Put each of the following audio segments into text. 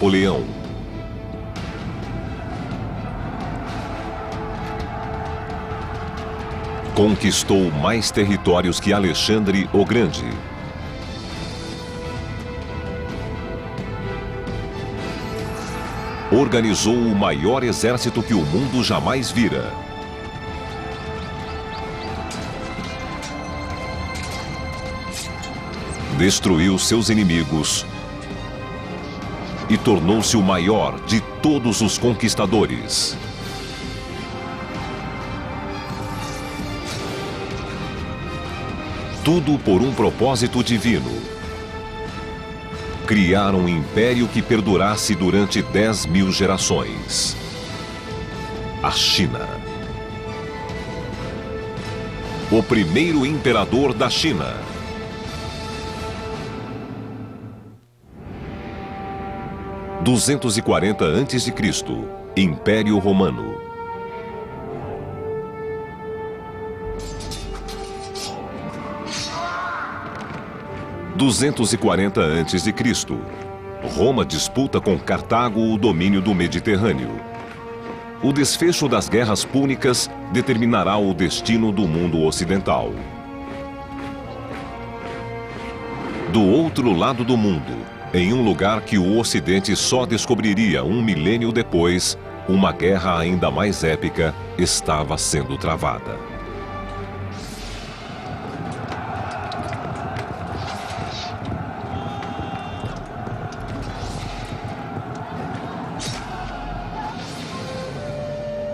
Napoleão. Conquistou mais territórios que Alexandre o Grande. Organizou o maior exército que o mundo jamais vira. Destruiu seus inimigos e tornou-se o maior de todos os conquistadores. Tudo por um propósito divino. Criar um império que perdurasse durante 10.000 gerações. A China. O primeiro imperador da China. – 240 a.C., Império Romano. – 240 a.C., Roma disputa com Cartago o domínio do Mediterrâneo. O desfecho das guerras púnicas determinará o destino do mundo ocidental. Do outro lado do mundo, em um lugar que o Ocidente só descobriria um milênio depois, uma guerra ainda mais épica estava sendo travada.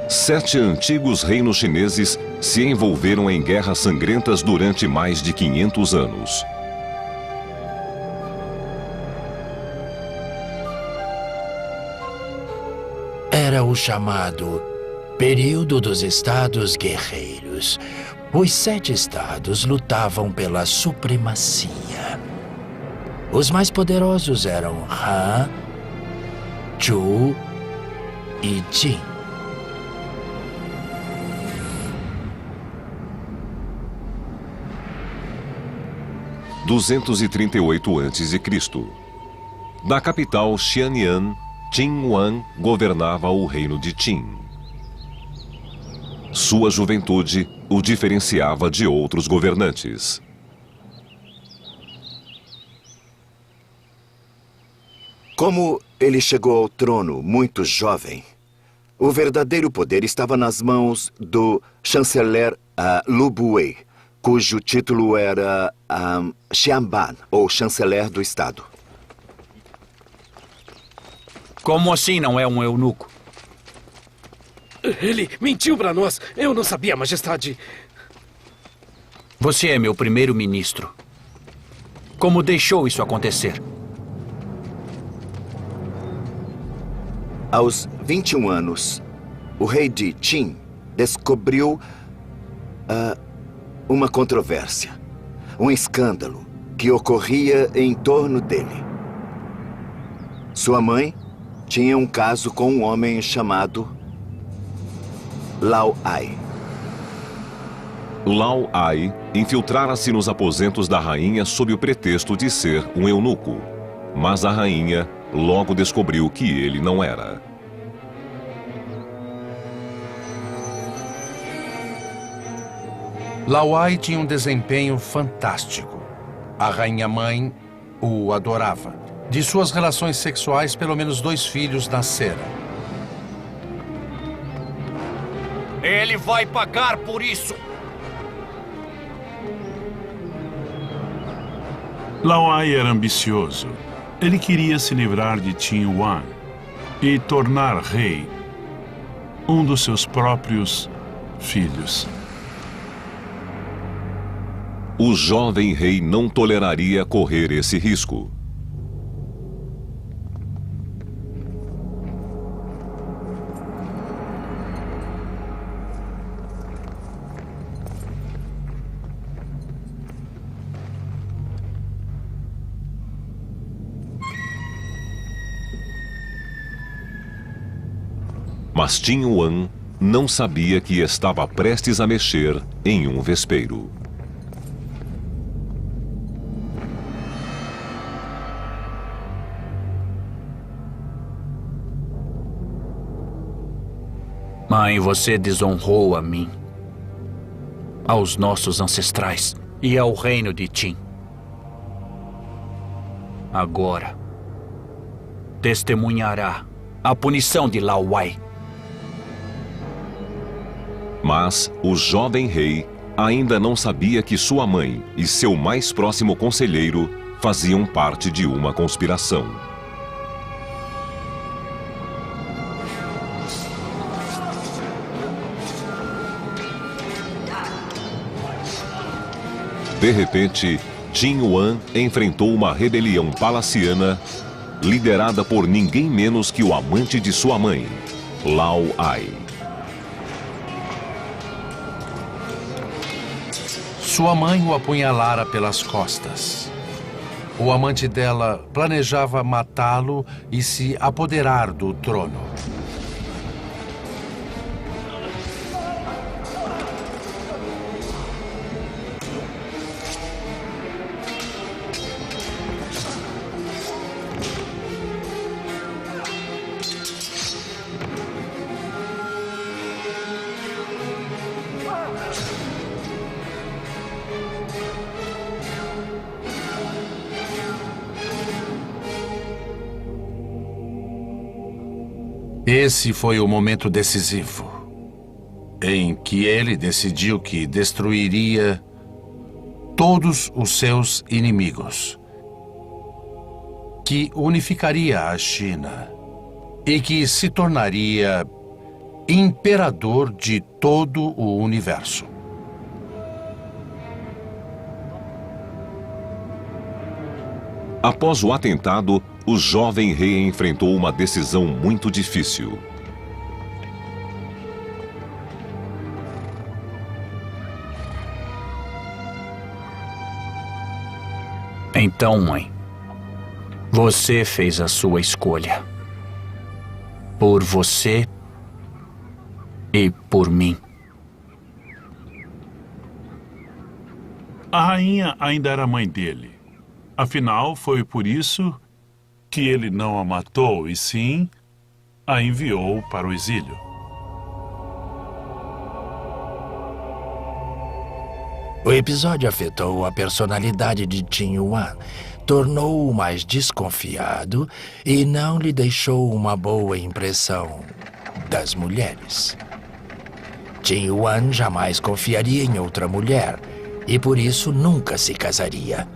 Sete antigos reinos chineses se envolveram em guerras sangrentas durante mais de 500 anos. Era o chamado período dos estados guerreiros. Os 7 estados lutavam pela supremacia. Os mais poderosos eram Han, Zhou e Qin. – 238 a.C. Na capital Xian'an, Qin Huang governava o reino de Qin. Sua juventude o diferenciava de outros governantes. Como ele chegou ao trono muito jovem, o verdadeiro poder estava nas mãos do chanceler Lu Buwei, cujo título era Xianban, ou chanceler do Estado. Como assim não é um eunuco? Ele mentiu para nós. Eu não sabia, majestade. Você é meu primeiro-ministro. Como deixou isso acontecer? Aos 21 anos, o rei de Qin descobriu uma controvérsia, um escândalo que ocorria em torno dele. Sua mãe tinha um caso com um homem chamado Lao Ai. Lao Ai infiltrara-se nos aposentos da rainha sob o pretexto de ser um eunuco, mas a rainha logo descobriu que ele não era. Lao Ai tinha um desempenho fantástico. A rainha-mãe o adorava. De suas relações sexuais, pelo menos 2 filhos nasceram. Ele vai pagar por isso! Lao Ai era ambicioso. Ele queria se livrar de Qin Huang e tornar rei um dos seus próprios filhos. O jovem rei não toleraria correr esse risco. Mas Qin Huang não sabia que estava prestes a mexer em um vespeiro. Mãe, você desonrou a mim, aos nossos ancestrais e ao reino de Qin. Agora, testemunhará a punição de Lao Wai. Mas o jovem rei ainda não sabia que sua mãe e seu mais próximo conselheiro faziam parte de uma conspiração. De repente, Qin Yuan enfrentou uma rebelião palaciana liderada por ninguém menos que o amante de sua mãe, Lao Ai. Sua mãe o apunhalara pelas costas. O amante dela planejava matá-lo e se apoderar do trono. Esse foi o momento decisivo, em que ele decidiu que destruiria todos os seus inimigos, que unificaria a China e que se tornaria imperador de todo o universo. Após o atentado, o jovem rei enfrentou uma decisão muito difícil. Então, mãe, você fez a sua escolha. Por você e por mim. A rainha ainda era mãe dele. Afinal, foi por isso que ele não a matou, e sim a enviou para o exílio. O episódio afetou a personalidade de Qin Yuan, tornou-o mais desconfiado e não lhe deixou uma boa impressão das mulheres. Qin Yuan jamais confiaria em outra mulher e por isso nunca se casaria.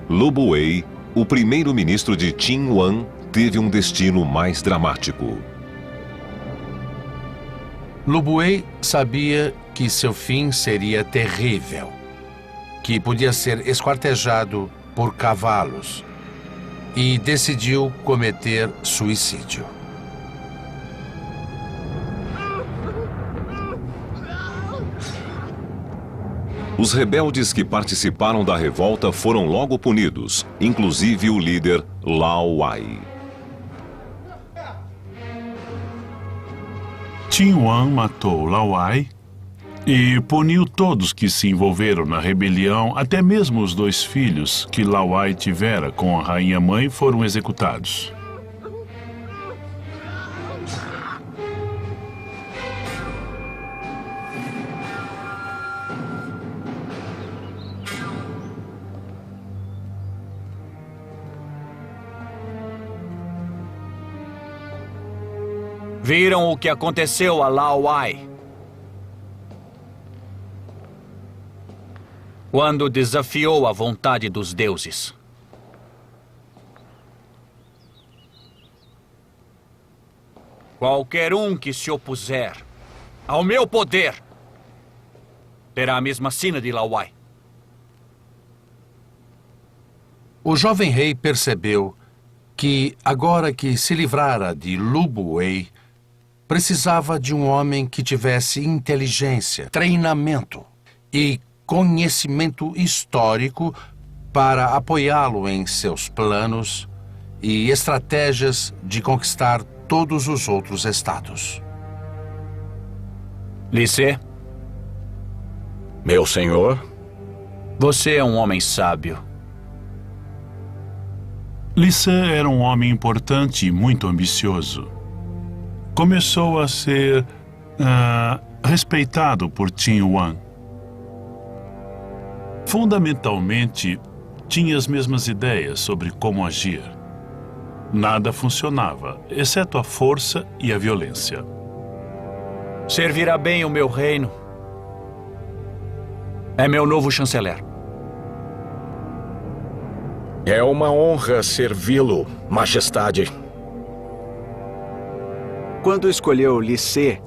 Lu Buwei, o primeiro-ministro de Qin Yuan, teve um destino mais dramático. Lu Buwei sabia que seu fim seria terrível, que podia ser esquartejado por cavalos, e decidiu cometer suicídio. Os rebeldes que participaram da revolta foram logo punidos, inclusive o líder Lao Wai. Qin Yuan matou Lao Wai e puniu todos que se envolveram na rebelião, até mesmo os 2 filhos que Lao Wai tivera com a rainha-mãe foram executados. Viram o que aconteceu a Lao Wai? Quando desafiou a vontade dos deuses. Qualquer um que se opuser ao meu poder terá a mesma sina de Lao Wai. O jovem rei percebeu que, agora que se livrara de Lu Buwei, precisava de um homem que tivesse inteligência, treinamento e conhecimento histórico para apoiá-lo em seus planos e estratégias de conquistar todos os outros estados. Li Se, Meu senhor? você é um homem sábio. Li Se era um homem importante e muito ambicioso. começou a ser respeitado por Qin Yuan. Fundamentalmente, tinha as mesmas ideias sobre como agir. Nada funcionava, exceto a força e a violência. Servirá bem o meu reino. É meu novo chanceler. É uma honra servi-lo, Majestade. Quando escolheu Li Se,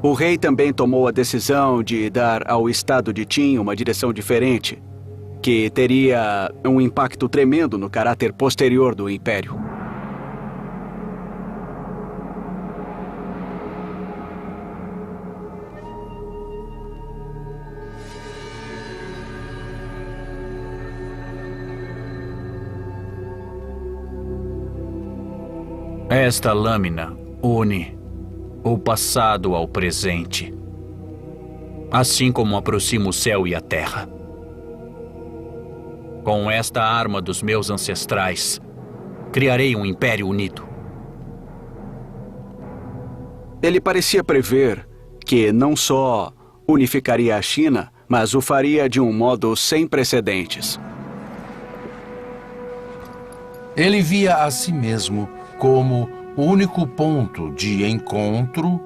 o rei também tomou a decisão de dar ao estado de Qin uma direção diferente, que teria um impacto tremendo no caráter posterior do império. Esta lâmina une o passado ao presente, assim como aproxima o céu e a terra. Com esta arma dos meus ancestrais, criarei um império unido. Ele parecia prever que não só unificaria a China, mas o faria de um modo sem precedentes. Ele via a si mesmo como o único ponto de encontro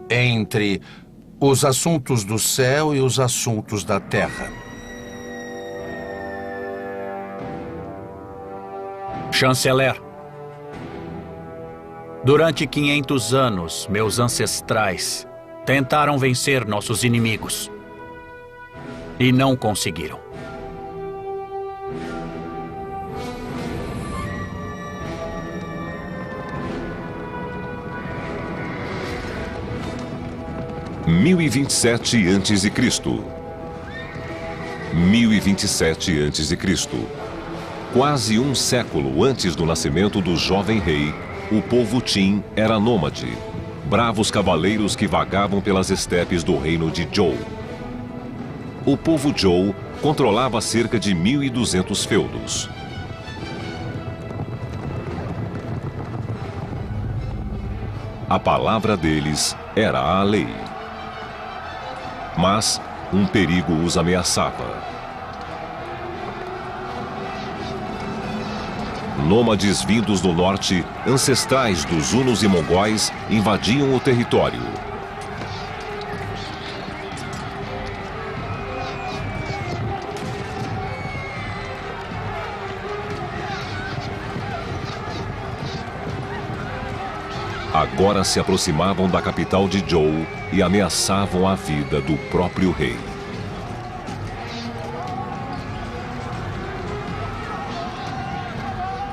entre os assuntos do céu e os assuntos da terra. Chanceler, durante 500 anos, meus ancestrais tentaram vencer nossos inimigos e não conseguiram. (1027 a.C.) 1027 a.C. Quase um século antes do nascimento do jovem rei, o povo Qin era nômade, bravos cavaleiros que vagavam pelas estepes do reino de Zhou. O povo Zhou controlava cerca de 1.200 feudos. A palavra deles era a lei. Mas um perigo os ameaçava. Nômades vindos do norte, ancestrais dos hunos e mongóis, invadiam o território. Agora se aproximavam da capital de Zhou e ameaçavam a vida do próprio rei.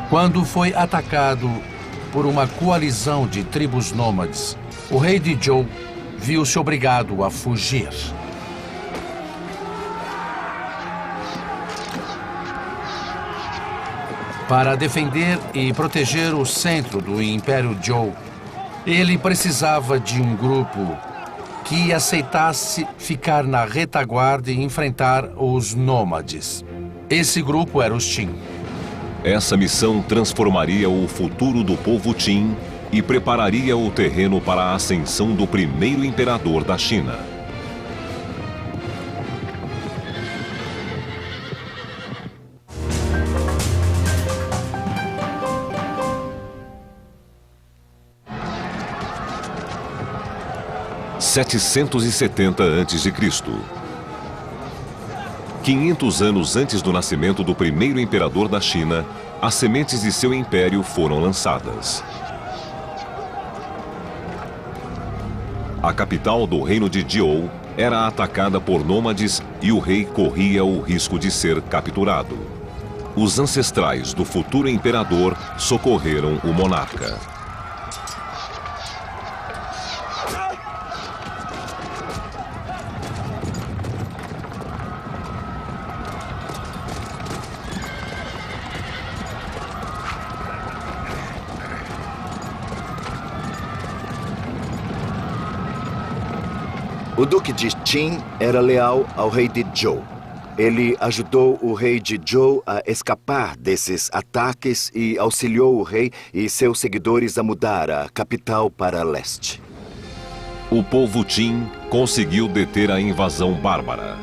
Quando foi atacado por uma coalizão de tribos nômades, o rei de Zhou viu-se obrigado a fugir. Para defender e proteger o centro do Império Zhou, ele precisava de um grupo que aceitasse ficar na retaguarda e enfrentar os nômades. Esse grupo era os Qin. Essa missão transformaria o futuro do povo Qin e prepararia o terreno para a ascensão do primeiro imperador da China. (770 a.C.) 500 anos antes do nascimento do primeiro imperador da China, as sementes de seu império foram lançadas. A capital do reino de Zhou era atacada por nômades e o rei corria o risco de ser capturado. Os ancestrais do futuro imperador socorreram o monarca. O duque de Qin era leal ao rei de Zhou. Ele ajudou o rei de Zhou a escapar desses ataques e auxiliou o rei e seus seguidores a mudar a capital para leste. O povo Qin conseguiu deter a invasão bárbara.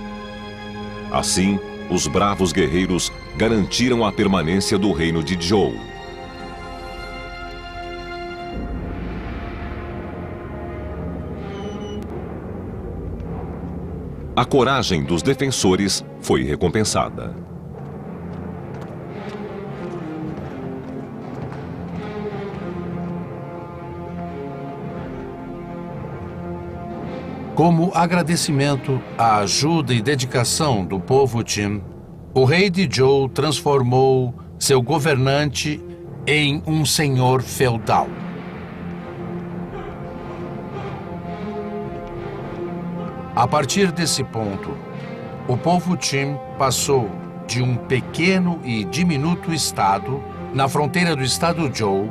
Assim, os bravos guerreiros garantiram a permanência do reino de Zhou. A coragem dos defensores foi recompensada. Como agradecimento à ajuda e dedicação do povo Qin, o rei de Zhou transformou seu governante em um senhor feudal. A partir desse ponto, o povo Qin passou de um pequeno e diminuto estado na fronteira do estado Zhou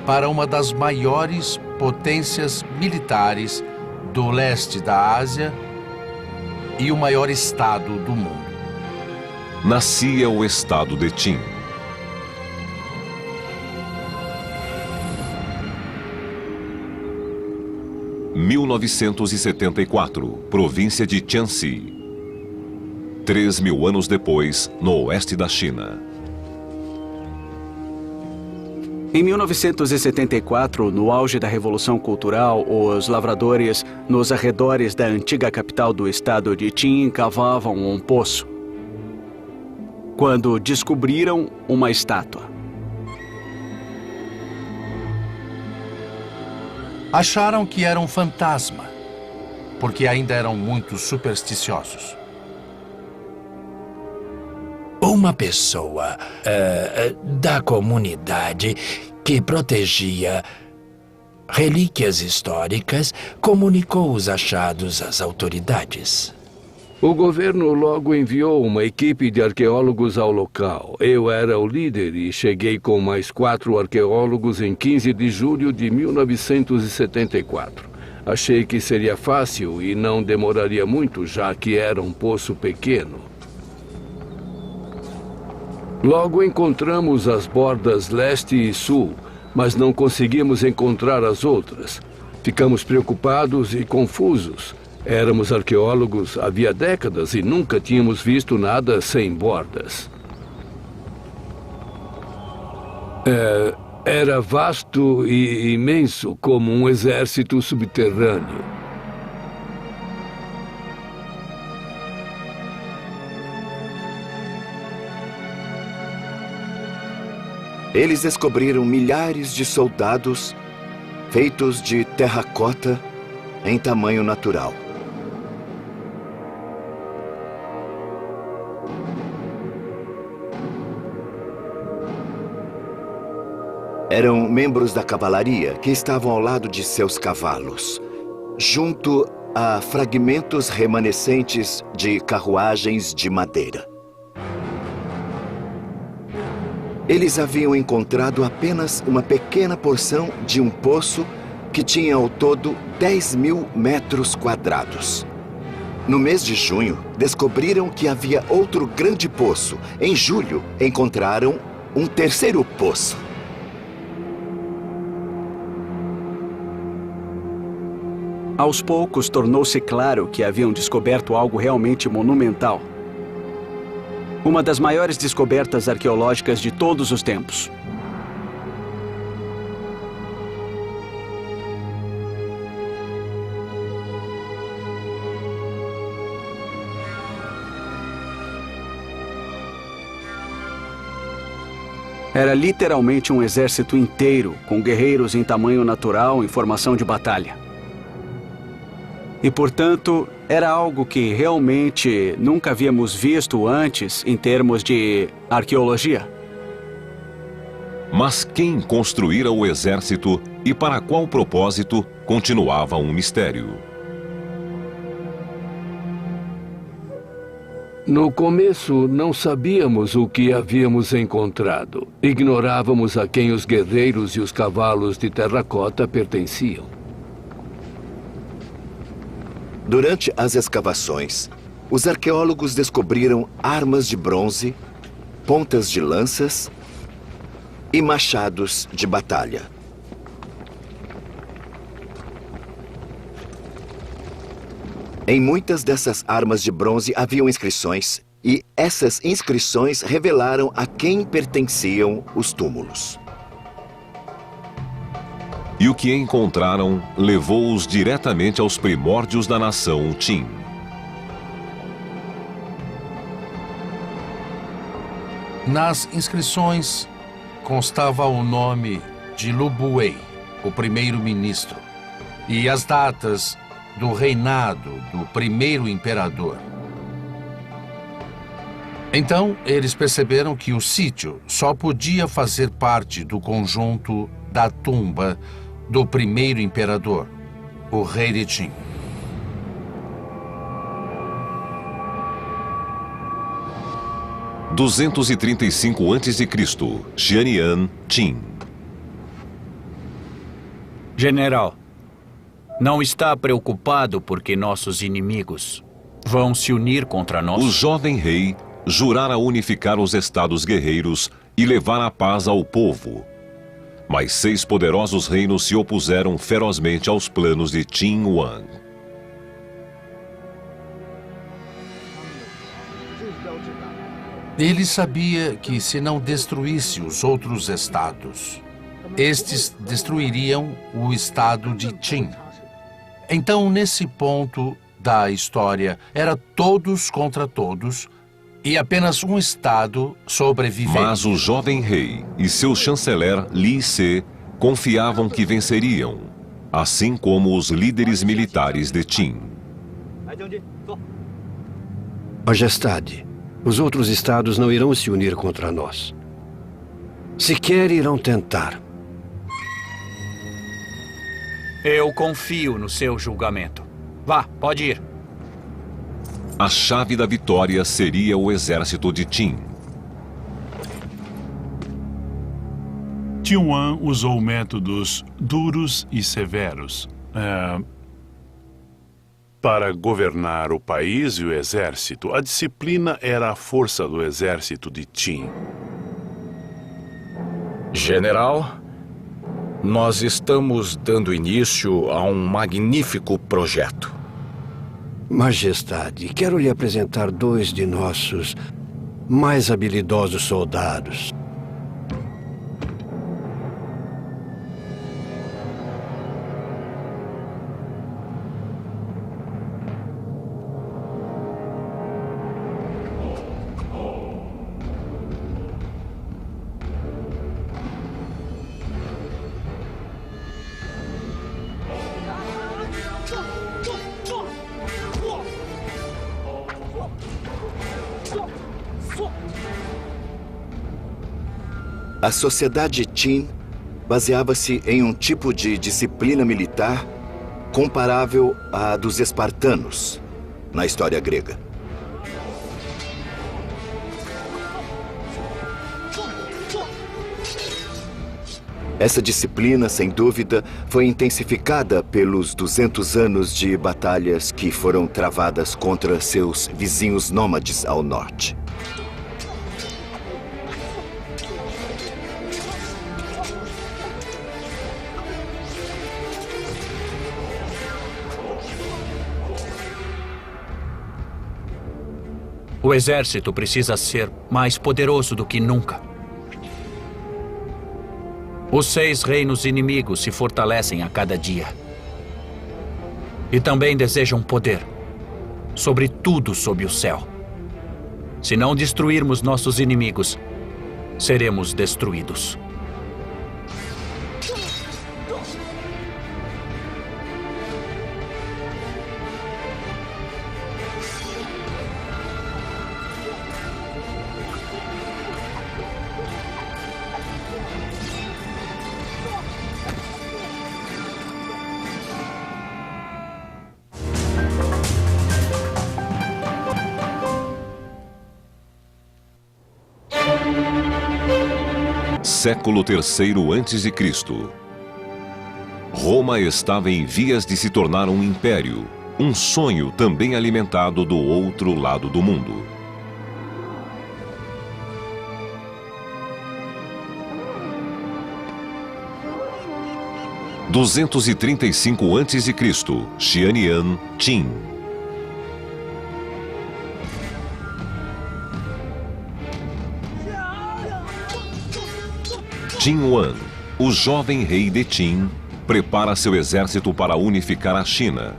para uma das maiores potências militares do leste da Ásia e o maior estado do mundo. Nascia o estado de Qin. – 1974, província de Jiangxi. 3.000 anos depois, no oeste da China. Em 1974, no auge da Revolução Cultural, os lavradores nos arredores da antiga capital do estado de Qin cavavam um poço, quando descobriram uma estátua. Acharam que era um fantasma, porque ainda eram muito supersticiosos. Uma pessoa da comunidade que protegia relíquias históricas comunicou os achados às autoridades. O governo logo enviou uma equipe de arqueólogos ao local. Eu era o líder e cheguei com mais 4 arqueólogos em 15 de julho de 1974. Achei que seria fácil e não demoraria muito, já que era um poço pequeno. Logo encontramos as bordas leste e sul, mas não conseguimos encontrar as outras. Ficamos preocupados e confusos. Éramos arqueólogos havia décadas e nunca tínhamos visto nada sem bordas. Era vasto e imenso, como um exército subterrâneo. Eles descobriram milhares de soldados feitos de terracota em tamanho natural. Eram membros da cavalaria que estavam ao lado de seus cavalos, junto a fragmentos remanescentes de carruagens de madeira. Eles haviam encontrado apenas uma pequena porção de um poço que tinha ao todo 10.000 metros quadrados. No mês de junho, descobriram que havia outro grande poço. Em julho, encontraram um terceiro poço. Aos poucos, tornou-se claro que haviam descoberto algo realmente monumental. Uma das maiores descobertas arqueológicas de todos os tempos. Era literalmente um exército inteiro, com guerreiros em tamanho natural em formação de batalha. E, portanto, era algo que realmente nunca havíamos visto antes em termos de arqueologia. Mas quem construíra o exército e para qual propósito continuava um mistério. No começo, não sabíamos o que havíamos encontrado. Ignorávamos a quem os guerreiros e os cavalos de terracota pertenciam. Durante as escavações, os arqueólogos descobriram armas de bronze, pontas de lanças e machados de batalha. Em muitas dessas armas de bronze haviam inscrições, e essas inscrições revelaram a quem pertenciam os túmulos. E o que encontraram levou-os diretamente aos primórdios da nação Qin. Nas inscrições constava o nome de Lubuei, o primeiro-ministro, e as datas do reinado do primeiro imperador. Então, eles perceberam que o sítio só podia fazer parte do conjunto da tumba do primeiro imperador, o rei de Qin. – 235 a.C., Xianyan, Qin. General, não está preocupado porque nossos inimigos vão se unir contra nós? O jovem rei jurara unificar os estados guerreiros e levar a paz ao povo. Mas 6 poderosos reinos se opuseram ferozmente aos planos de Qin Yuan. Ele sabia que se não destruísse os outros estados, estes destruiriam o estado de Qin. Então, nesse ponto da história, era todos contra todos e apenas um estado sobreviveria. Mas o jovem rei e seu chanceler Li Se confiavam que venceriam, assim como os líderes militares de Qin. Majestade, os outros estados não irão se unir contra nós. Sequer irão tentar. Eu confio no seu julgamento. Vá, pode ir. A chave da vitória seria o exército de Qin. Yuan usou métodos duros e severos para governar o país e o exército. A disciplina era a força do exército de Qin. General, nós estamos dando início a um magnífico projeto. Majestade, quero lhe apresentar 2 de nossos mais habilidosos soldados. A sociedade Qin baseava-se em um tipo de disciplina militar comparável à dos espartanos na história grega. Essa disciplina, sem dúvida, foi intensificada pelos 200 anos de batalhas que foram travadas contra seus vizinhos nômades ao norte. O exército precisa ser mais poderoso do que nunca. Os 6 reinos inimigos se fortalecem a cada dia. E também desejam poder sobre tudo sob o céu. Se não destruirmos nossos inimigos, seremos destruídos. Século III a.C. Roma estava em vias de se tornar um império, um sonho também alimentado do outro lado do mundo. – 235 a.C., Xiannian, Qin. Qin Huang, o jovem rei de Qin, prepara seu exército para unificar a China.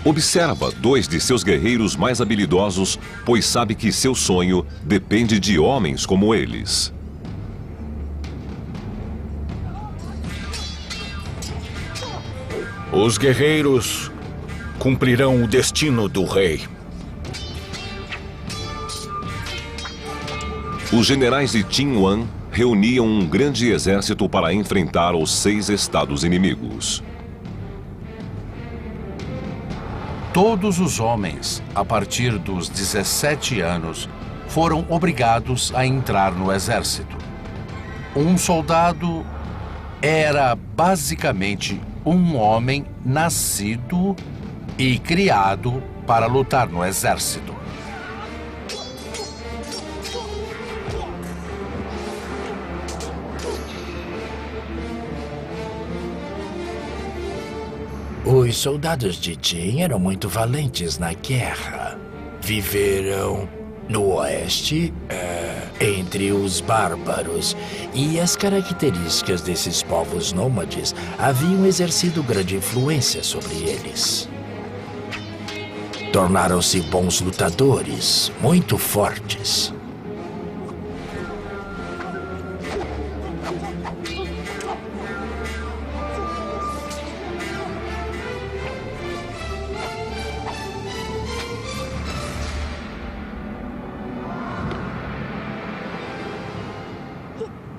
Observa dois de seus guerreiros mais habilidosos, pois sabe que seu sonho depende de homens como eles. Os guerreiros cumprirão o destino do rei. Os generais de Qin Huang reuniam um grande exército para enfrentar os 6 estados inimigos. Todos os homens, a partir dos 17 anos, foram obrigados a entrar no exército. Um soldado era basicamente um homem nascido e criado para lutar no exército. Os soldados de Qin eram muito valentes na guerra. Viveram no oeste, entre os bárbaros. E as características desses povos nômades haviam exercido grande influência sobre eles. Tornaram-se bons lutadores, muito fortes.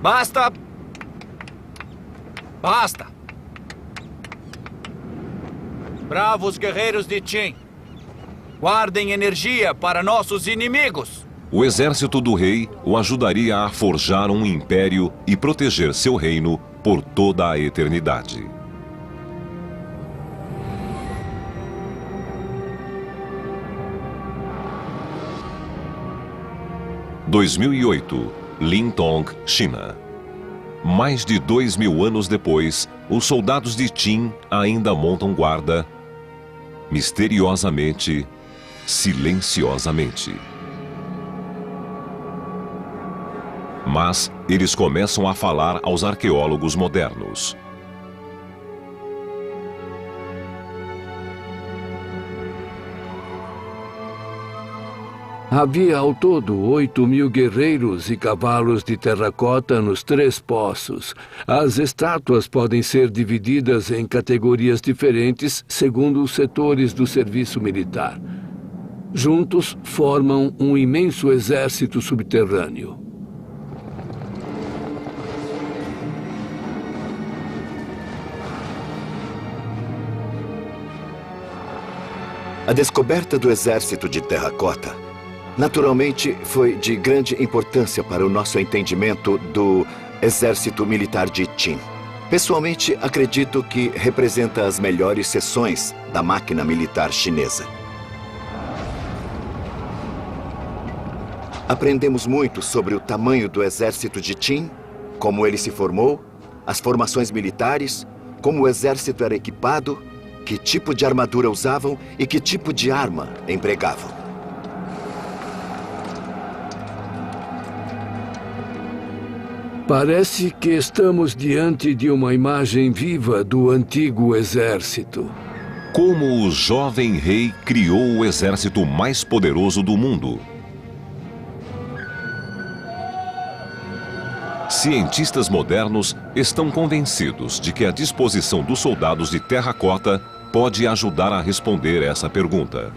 Basta! Basta! Bravos guerreiros de Qin, guardem energia para nossos inimigos! O exército do rei o ajudaria a forjar um império e proteger seu reino por toda a eternidade. – 2008, Lintong, China. Mais de 2000 anos depois, os soldados de Qin ainda montam guarda, misteriosamente, silenciosamente. Mas eles começam a falar aos arqueólogos modernos. Havia ao todo 8.000 guerreiros e cavalos de terracota nos 3 poços. As estátuas podem ser divididas em categorias diferentes segundo os setores do serviço militar. Juntos, formam um imenso exército subterrâneo. A descoberta do exército de terracota naturalmente foi de grande importância para o nosso entendimento do exército militar de Qin. Pessoalmente, acredito que representa as melhores seções da máquina militar chinesa. Aprendemos muito sobre o tamanho do exército de Qin, como ele se formou, as formações militares, como o exército era equipado, que tipo de armadura usavam e que tipo de arma empregavam. Parece que estamos diante de uma imagem viva do antigo exército. Como o jovem rei criou o exército mais poderoso do mundo. Cientistas modernos estão convencidos de que a disposição dos soldados de terracota pode ajudar a responder essa pergunta.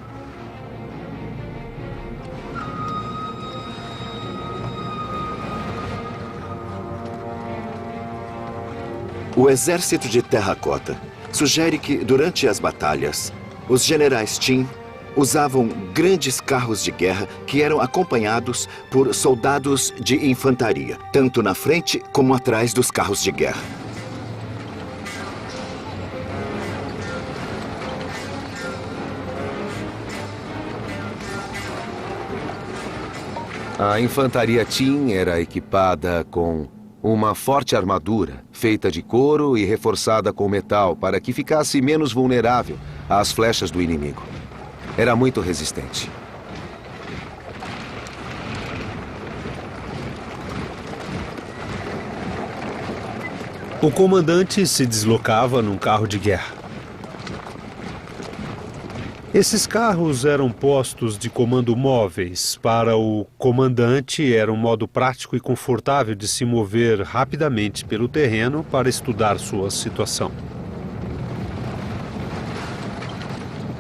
O exército de terracota sugere que, durante as batalhas, os generais Qin usavam grandes carros de guerra que eram acompanhados por soldados de infantaria, tanto na frente como atrás dos carros de guerra. A infantaria Qin era equipada com uma forte armadura, feita de couro e reforçada com metal para que ficasse menos vulnerável às flechas do inimigo. Era muito resistente. O comandante se deslocava num carro de guerra. Esses carros eram postos de comando móveis. Para o comandante, era um modo prático e confortável de se mover rapidamente pelo terreno para estudar sua situação.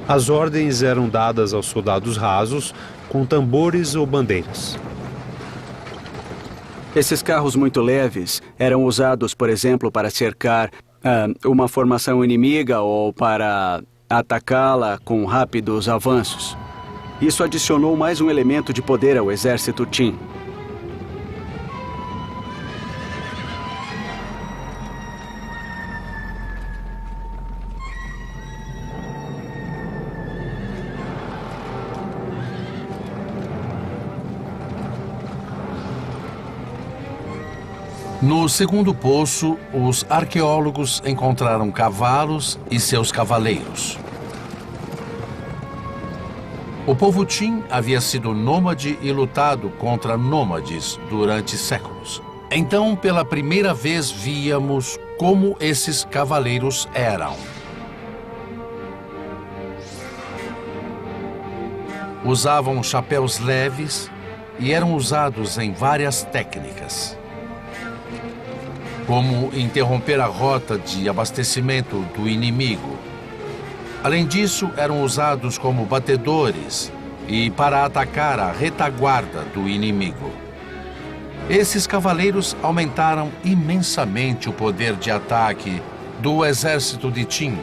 As ordens eram dadas aos soldados rasos com tambores ou bandeiras. Esses carros muito leves eram usados, por exemplo, para cercar uma formação inimiga ou para atacá-la com rápidos avanços. Isso adicionou mais um elemento de poder ao exército Qin. No segundo poço, os arqueólogos encontraram cavalos e seus cavaleiros. O povo Qin havia sido nômade e lutado contra nômades durante séculos. Então, pela primeira vez, víamos como esses cavaleiros eram. Usavam chapéus leves e eram usados em várias técnicas, como interromper a rota de abastecimento do inimigo. Além disso, eram usados como batedores e para atacar a retaguarda do inimigo. Esses cavaleiros aumentaram imensamente o poder de ataque do exército de Qin,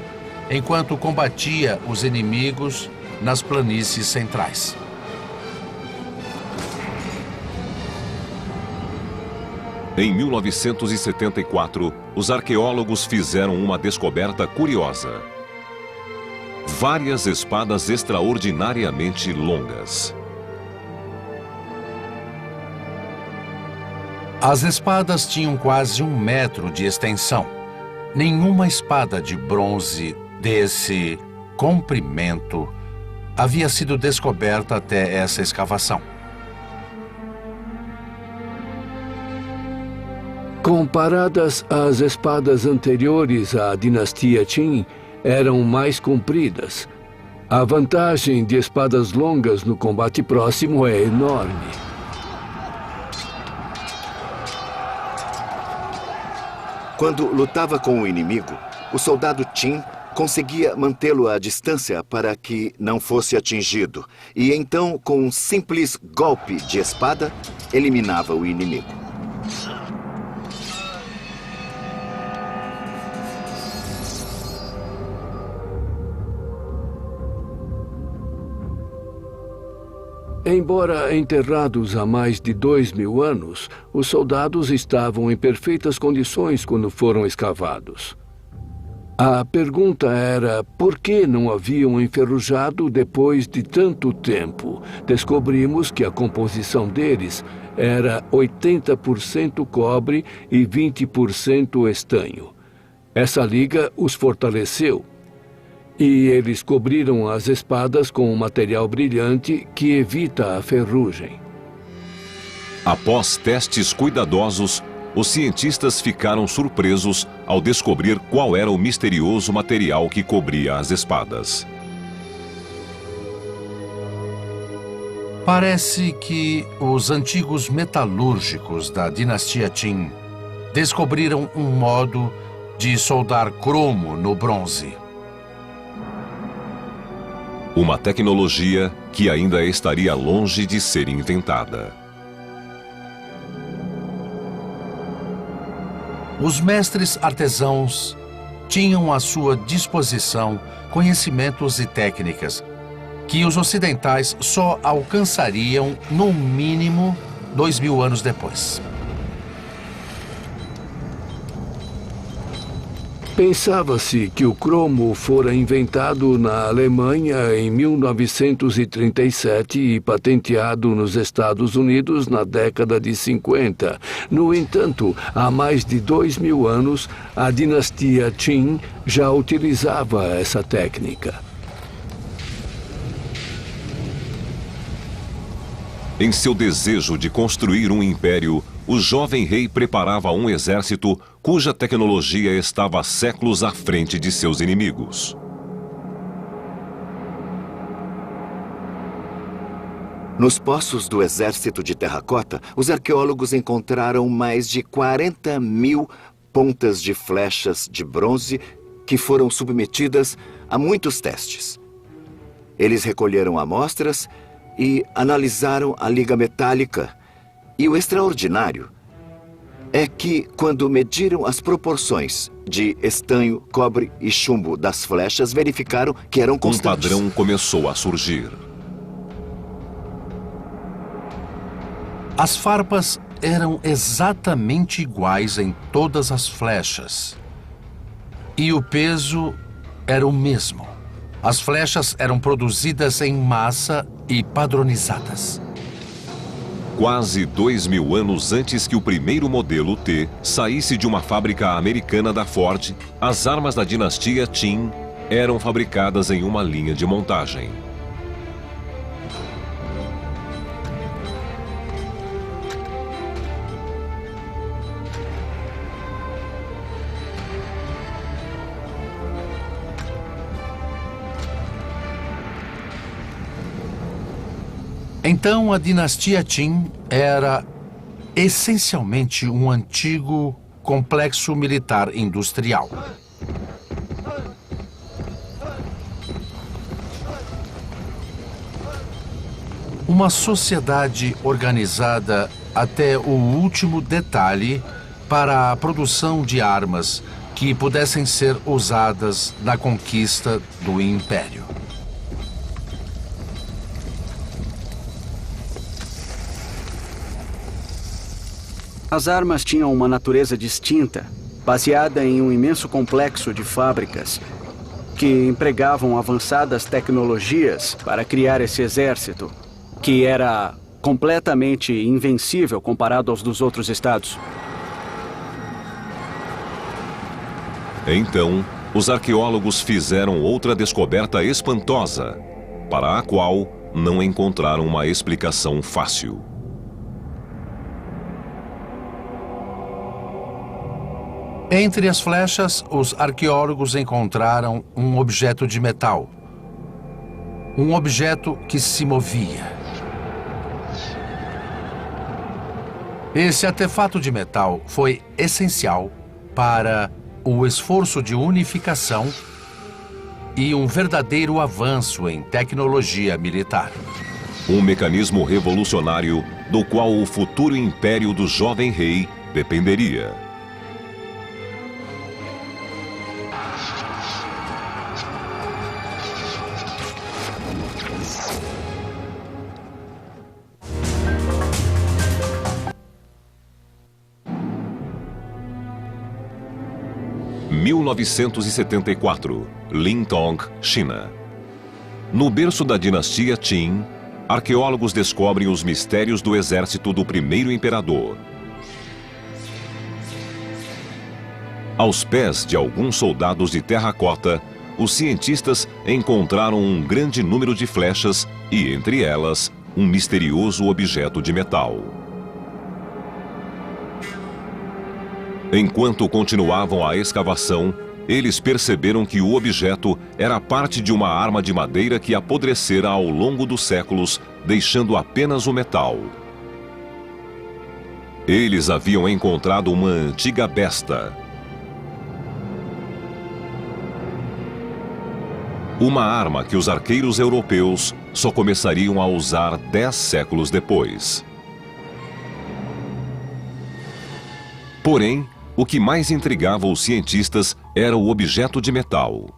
enquanto combatia os inimigos nas planícies centrais. Em 1974, os arqueólogos fizeram uma descoberta curiosa. Várias espadas extraordinariamente longas. As espadas tinham quase 1 metro de extensão. Nenhuma espada de bronze desse comprimento havia sido descoberta até essa escavação. Comparadas às espadas anteriores à dinastia Qin, eram mais compridas. A vantagem de espadas longas no combate próximo é enorme. Quando lutava com o inimigo, o soldado Qin conseguia mantê-lo à distância para que não fosse atingido. E então, com um simples golpe de espada, eliminava o inimigo. Embora enterrados há mais de 2.000 anos, os soldados estavam em perfeitas condições quando foram escavados. A pergunta era por que não haviam enferrujado depois de tanto tempo. Descobrimos que a composição deles era 80% cobre e 20% estanho. Essa liga os fortaleceu. E eles cobriram as espadas com um material brilhante que evita a ferrugem. Após testes cuidadosos, os cientistas ficaram surpresos ao descobrir qual era o misterioso material que cobria as espadas. Parece que os antigos metalúrgicos da dinastia Qin descobriram um modo de soldar cromo no bronze. Uma tecnologia que ainda estaria longe de ser inventada. Os mestres artesãos tinham à sua disposição conhecimentos e técnicas que os ocidentais só alcançariam, no mínimo, 2.000 anos depois. Pensava-se que o cromo fora inventado na Alemanha em 1937 e patenteado nos Estados Unidos na década de 50. No entanto, há mais de 2000 anos, a dinastia Qin já utilizava essa técnica. Em seu desejo de construir um império, o jovem rei preparava um exército cuja tecnologia estava séculos à frente de seus inimigos. Nos poços do exército de terracota, os arqueólogos encontraram mais de 40.000 pontas de flechas de bronze que foram submetidas a muitos testes. Eles recolheram amostras e analisaram a liga metálica. E o extraordinário é que, quando mediram as proporções de estanho, cobre e chumbo das flechas, verificaram que eram constantes. Um padrão começou a surgir. As farpas eram exatamente iguais em todas as flechas. E o peso era o mesmo. As flechas eram produzidas em massa e padronizadas. Quase 2000 anos antes que o primeiro modelo T saísse de uma fábrica americana da Ford, as armas da dinastia Qin eram fabricadas em uma linha de montagem. Então, a dinastia Qin era essencialmente um antigo complexo militar industrial. Uma sociedade organizada até o último detalhe para a produção de armas que pudessem ser usadas na conquista do império. As armas tinham uma natureza distinta, baseada em um imenso complexo de fábricas que empregavam avançadas tecnologias para criar esse exército, que era completamente invencível comparado aos dos outros estados. Então, os arqueólogos fizeram outra descoberta espantosa, para a qual não encontraram uma explicação fácil. Entre as flechas, os arqueólogos encontraram um objeto de metal. Um objeto que se movia. Esse artefato de metal foi essencial para o esforço de unificação e um verdadeiro avanço em tecnologia militar. Um mecanismo revolucionário do qual o futuro império do jovem rei dependeria. Em 1974, Lintong, China. No berço da dinastia Qin, arqueólogos descobrem os mistérios do exército do primeiro imperador. Aos pés de alguns soldados de terracota, os cientistas encontraram um grande número de flechas e, entre elas, um misterioso objeto de metal. Enquanto continuavam a escavação, eles perceberam que o objeto era parte de uma arma de madeira que apodrecera ao longo dos séculos, deixando apenas o metal. Eles haviam encontrado uma antiga besta. Uma arma que os arqueiros europeus só começariam a usar 10 séculos depois. Porém, o que mais intrigava os cientistas era o objeto de metal.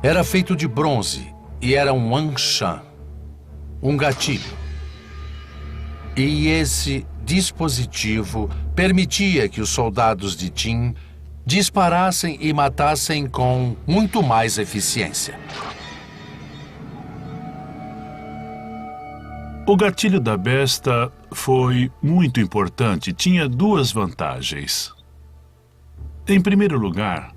Era feito de bronze e era um anshan, um gatilho. E esse dispositivo permitia que os soldados de Qin disparassem e matassem com muito mais eficiência. O gatilho da besta foi muito importante. Tinha duas vantagens. Em primeiro lugar,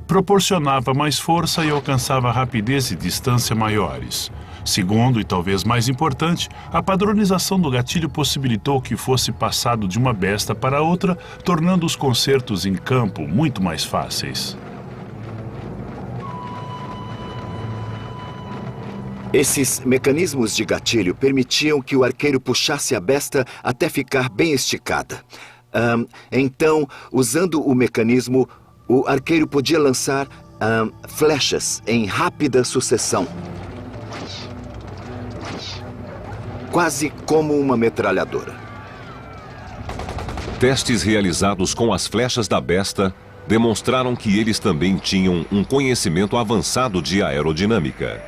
proporcionava mais força e alcançava rapidez e distância maiores. Segundo, e talvez mais importante, a padronização do gatilho possibilitou que fosse passado de uma besta para outra, tornando os concertos em campo muito mais fáceis. Esses mecanismos de gatilho permitiam que o arqueiro puxasse a besta até ficar bem esticada. Então, usando o mecanismo, o arqueiro podia lançar flechas em rápida sucessão. Quase como uma metralhadora. Testes realizados com as flechas da besta demonstraram que eles também tinham um conhecimento avançado de aerodinâmica.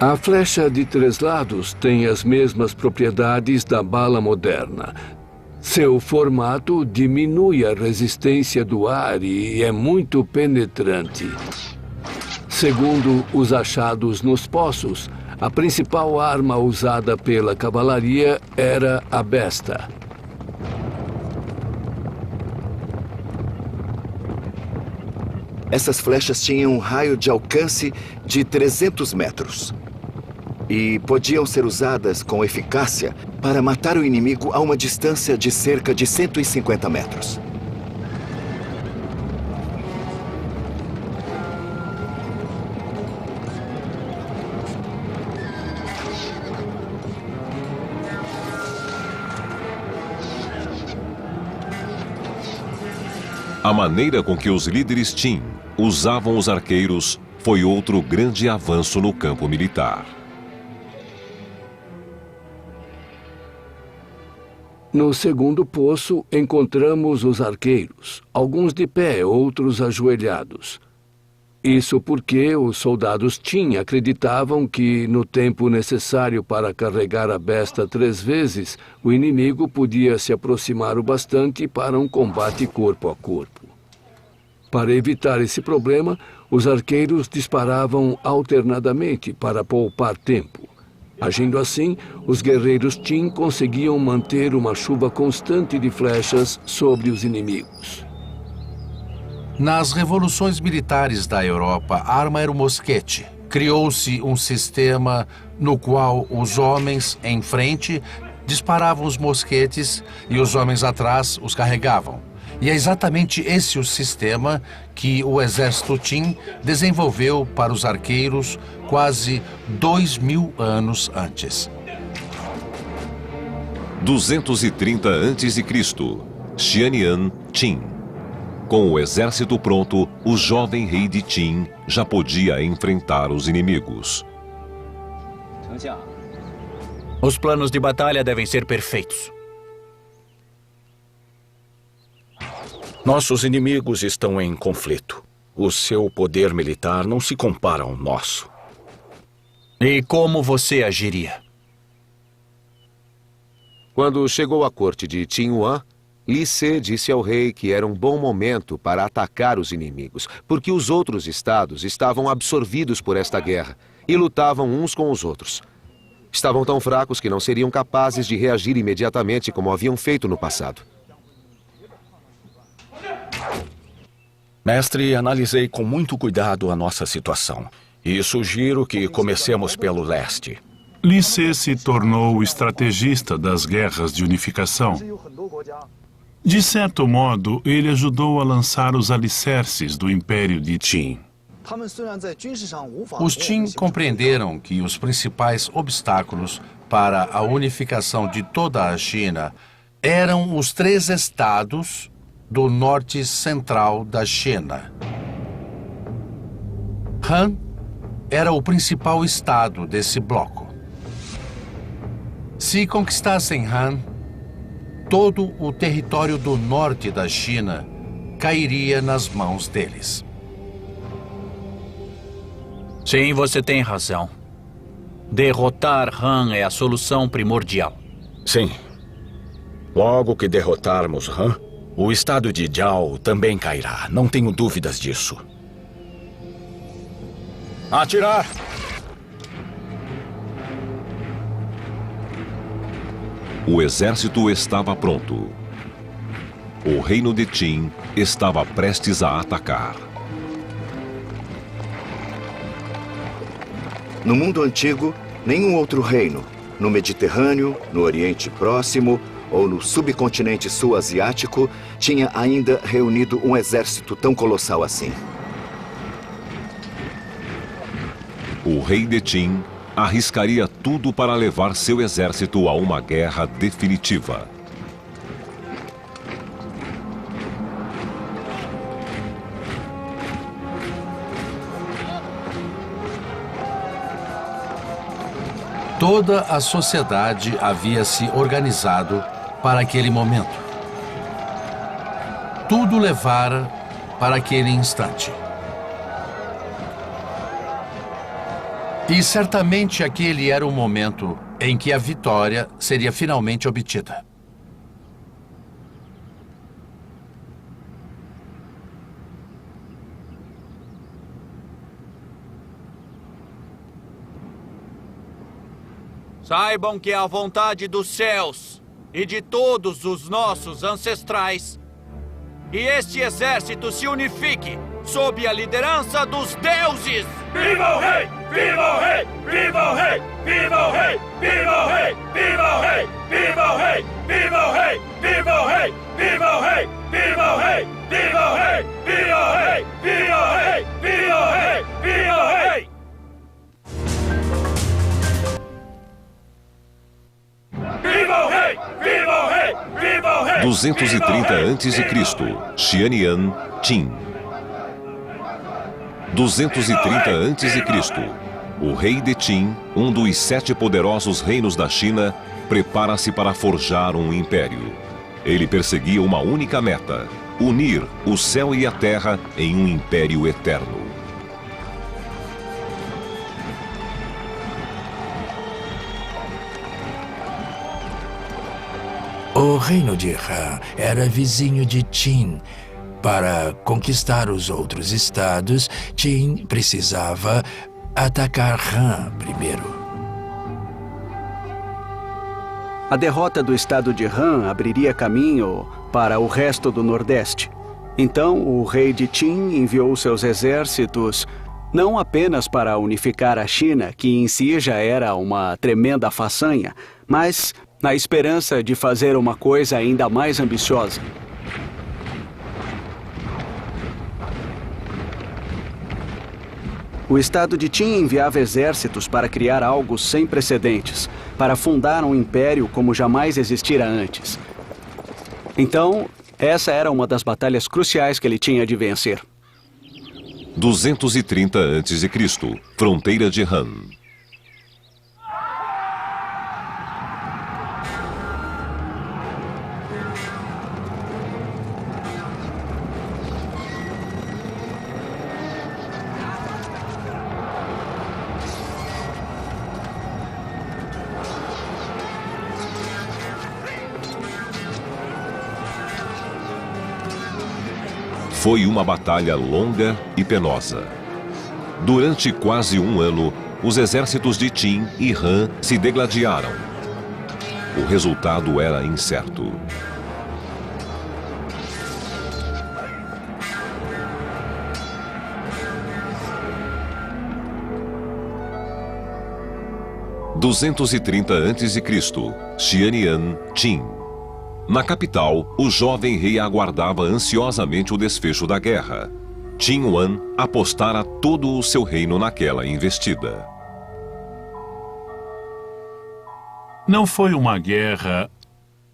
A flecha de 3 lados tem as mesmas propriedades da bala moderna. Seu formato diminui a resistência do ar e é muito penetrante. Segundo os achados nos poços, a principal arma usada pela cavalaria era a besta. Essas flechas tinham um raio de alcance de 300 metros. E podiam ser usadas com eficácia para matar o inimigo a uma distância de cerca de 150 metros. A maneira com que os líderes Qin usavam os arqueiros foi outro grande avanço no campo militar. No segundo poço, encontramos os arqueiros, alguns de pé, outros ajoelhados. Isso porque os soldados Qin acreditavam que, no tempo necessário para carregar a besta 3 vezes, o inimigo podia se aproximar o bastante para um combate corpo a corpo. Para evitar esse problema, os arqueiros disparavam alternadamente para poupar tempo. Agindo assim, os guerreiros Qin conseguiam manter uma chuva constante de flechas sobre os inimigos. Nas revoluções militares da Europa, a arma era o mosquete. Criou-se um sistema no qual os homens em frente disparavam os mosquetes e os homens atrás os carregavam. E é exatamente esse o sistema que o exército Qin desenvolveu para os arqueiros quase 2000 anos antes. 230 a.C., Xianyan Qin. Com o exército pronto, o jovem rei de Qin já podia enfrentar os inimigos. Os planos de batalha devem ser perfeitos. Nossos inimigos estão em conflito. O seu poder militar não se compara ao nosso. E como você agiria? Quando chegou à corte de Qin Yuan, Li Se disse ao rei que era um bom momento para atacar os inimigos, porque os outros estados estavam absorvidos por esta guerra e lutavam uns com os outros. Estavam tão fracos que não seriam capazes de reagir imediatamente como haviam feito no passado. Mestre, analisei com muito cuidado a nossa situação e sugiro que comecemos pelo leste. Li Se se tornou o estrategista das guerras de unificação. De certo modo, ele ajudou a lançar os alicerces do Império de Qin. Os Qin compreenderam que os principais obstáculos para a unificação de toda a China eram os 3 estados do norte central da China. Han era o principal estado desse bloco. Se conquistassem Han, todo o território do norte da China cairia nas mãos deles. Sim, você tem razão. Derrotar Han é a solução primordial. Sim. Logo que derrotarmos Han, o estado de Jiao também cairá. Não tenho dúvidas disso. Atirar! O exército estava pronto. O reino de Qin estava prestes a atacar. No mundo antigo, nenhum outro reino, no Mediterrâneo, no Oriente Próximo ou no subcontinente sul-asiático, tinha ainda reunido um exército tão colossal assim. O rei de Qin arriscaria tudo para levar seu exército a uma guerra definitiva. Toda a sociedade havia se organizado para aquele momento. Tudo levara para aquele instante. E certamente aquele era o momento em que a vitória seria finalmente obtida. Saibam que é a vontade dos céus e de todos os nossos ancestrais que este exército se unifique sob a liderança dos deuses! Viva o rei! Viva o rei! Viva o rei! Viva o rei! Viva o rei! Viva o rei! Viva o rei! Viva o rei! Viva o rei! Viva o rei! Viva o rei! Viva o rei! Viva o rei! Viva o rei! Viva o rei! Viva o rei! Viva o rei! Viva o rei! Viva o rei! 230 a.C., Xianyan, Qin. 230 a.C., o rei de Qin, um dos 7 poderosos reinos da China, prepara-se para forjar um império. Ele perseguia uma única meta: unir o céu e a terra em um império eterno. O reino de Han era vizinho de Qin. Para conquistar os outros estados, Qin precisava atacar Han primeiro. A derrota do estado de Han abriria caminho para o resto do Nordeste. Então, o rei de Qin enviou seus exércitos não apenas para unificar a China, que em si já era uma tremenda façanha, mas na esperança de fazer uma coisa ainda mais ambiciosa. O estado de Qin enviava exércitos para criar algo sem precedentes, para fundar um império como jamais existira antes. Então, essa era uma das batalhas cruciais que ele tinha de vencer. 230 a.C., fronteira de Han. Foi uma batalha longa e penosa. Durante quase um ano, os exércitos de Qin e Han se degladiaram. O resultado era incerto. – 230 a.C., Xianyan, Qin. Na capital, o jovem rei aguardava ansiosamente o desfecho da guerra. Qin Wan apostara todo o seu reino naquela investida. Não foi uma guerra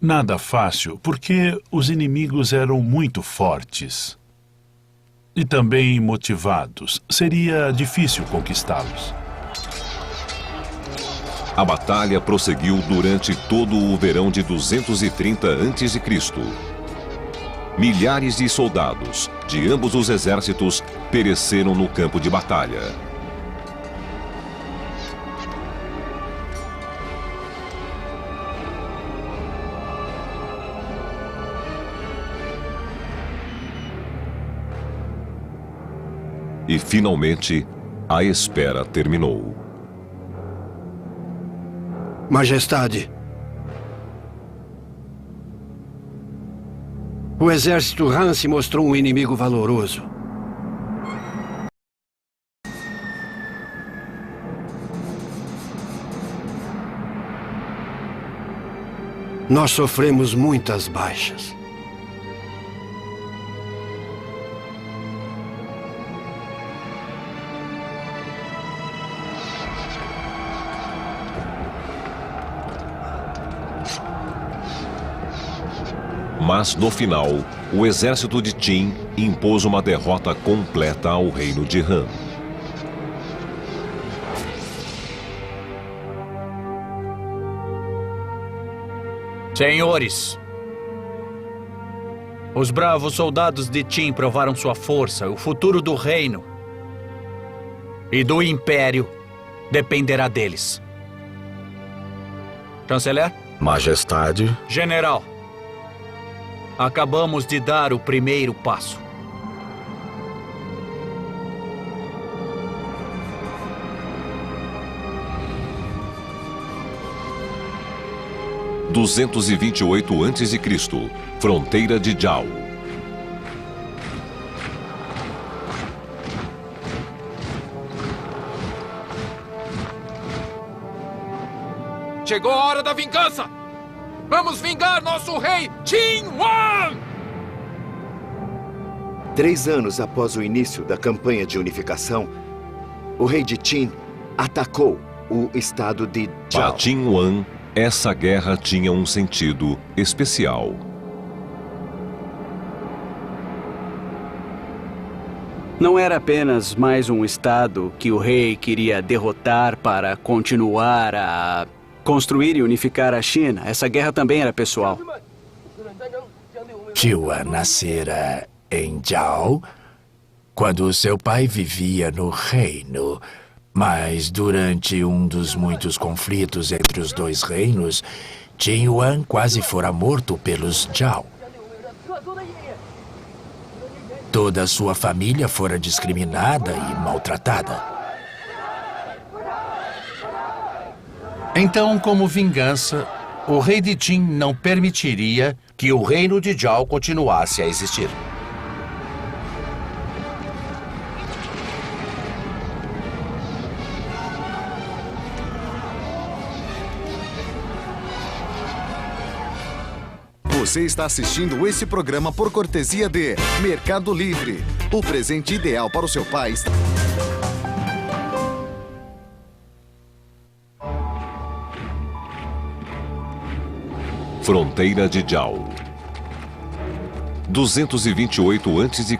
nada fácil, porque os inimigos eram muito fortes e também motivados. Seria difícil conquistá-los. A batalha prosseguiu durante todo o verão de 230 a.C. Milhares de soldados de ambos os exércitos pereceram no campo de batalha. E, finalmente, a espera terminou. Majestade, o exército Han se mostrou um inimigo valoroso. Nós sofremos muitas baixas. Mas, no final, o exército de Qin impôs uma derrota completa ao reino de Han. Senhores, os bravos soldados de Qin provaram sua força. O futuro do reino e do império dependerá deles. Chanceler? Majestade. General, acabamos de dar o primeiro passo. Em 228 a.C., fronteira de Zhao. Chegou a hora da vingança! Vamos vingar nosso rei Qin Wan! 3 anos após o início da campanha de unificação, o rei de Qin atacou o estado de Zhao. Para Qin Wan, essa guerra tinha um sentido especial. Não era apenas mais um estado que o rei queria derrotar para continuar a construir e unificar a China. Essa guerra também era pessoal. Wan nascera em Zhao quando seu pai vivia no reino. Mas durante um dos muitos conflitos entre os dois reinos, Qin Wan quase fora morto pelos Zhao. Toda a sua família fora discriminada e maltratada. Então, como vingança, o rei de Qin não permitiria que o reino de Zhao continuasse a existir. Você está assistindo esse programa por cortesia de Mercado Livre. O presente ideal para o seu pai. Fronteira de Zhao. 228 a.C.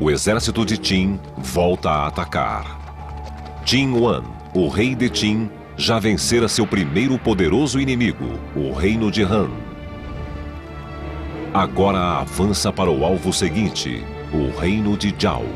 O exército de Qin volta a atacar. Qin Wan, o rei de Qin, já vencera seu primeiro poderoso inimigo, o reino de Han. Agora avança para o alvo seguinte, o reino de Zhao.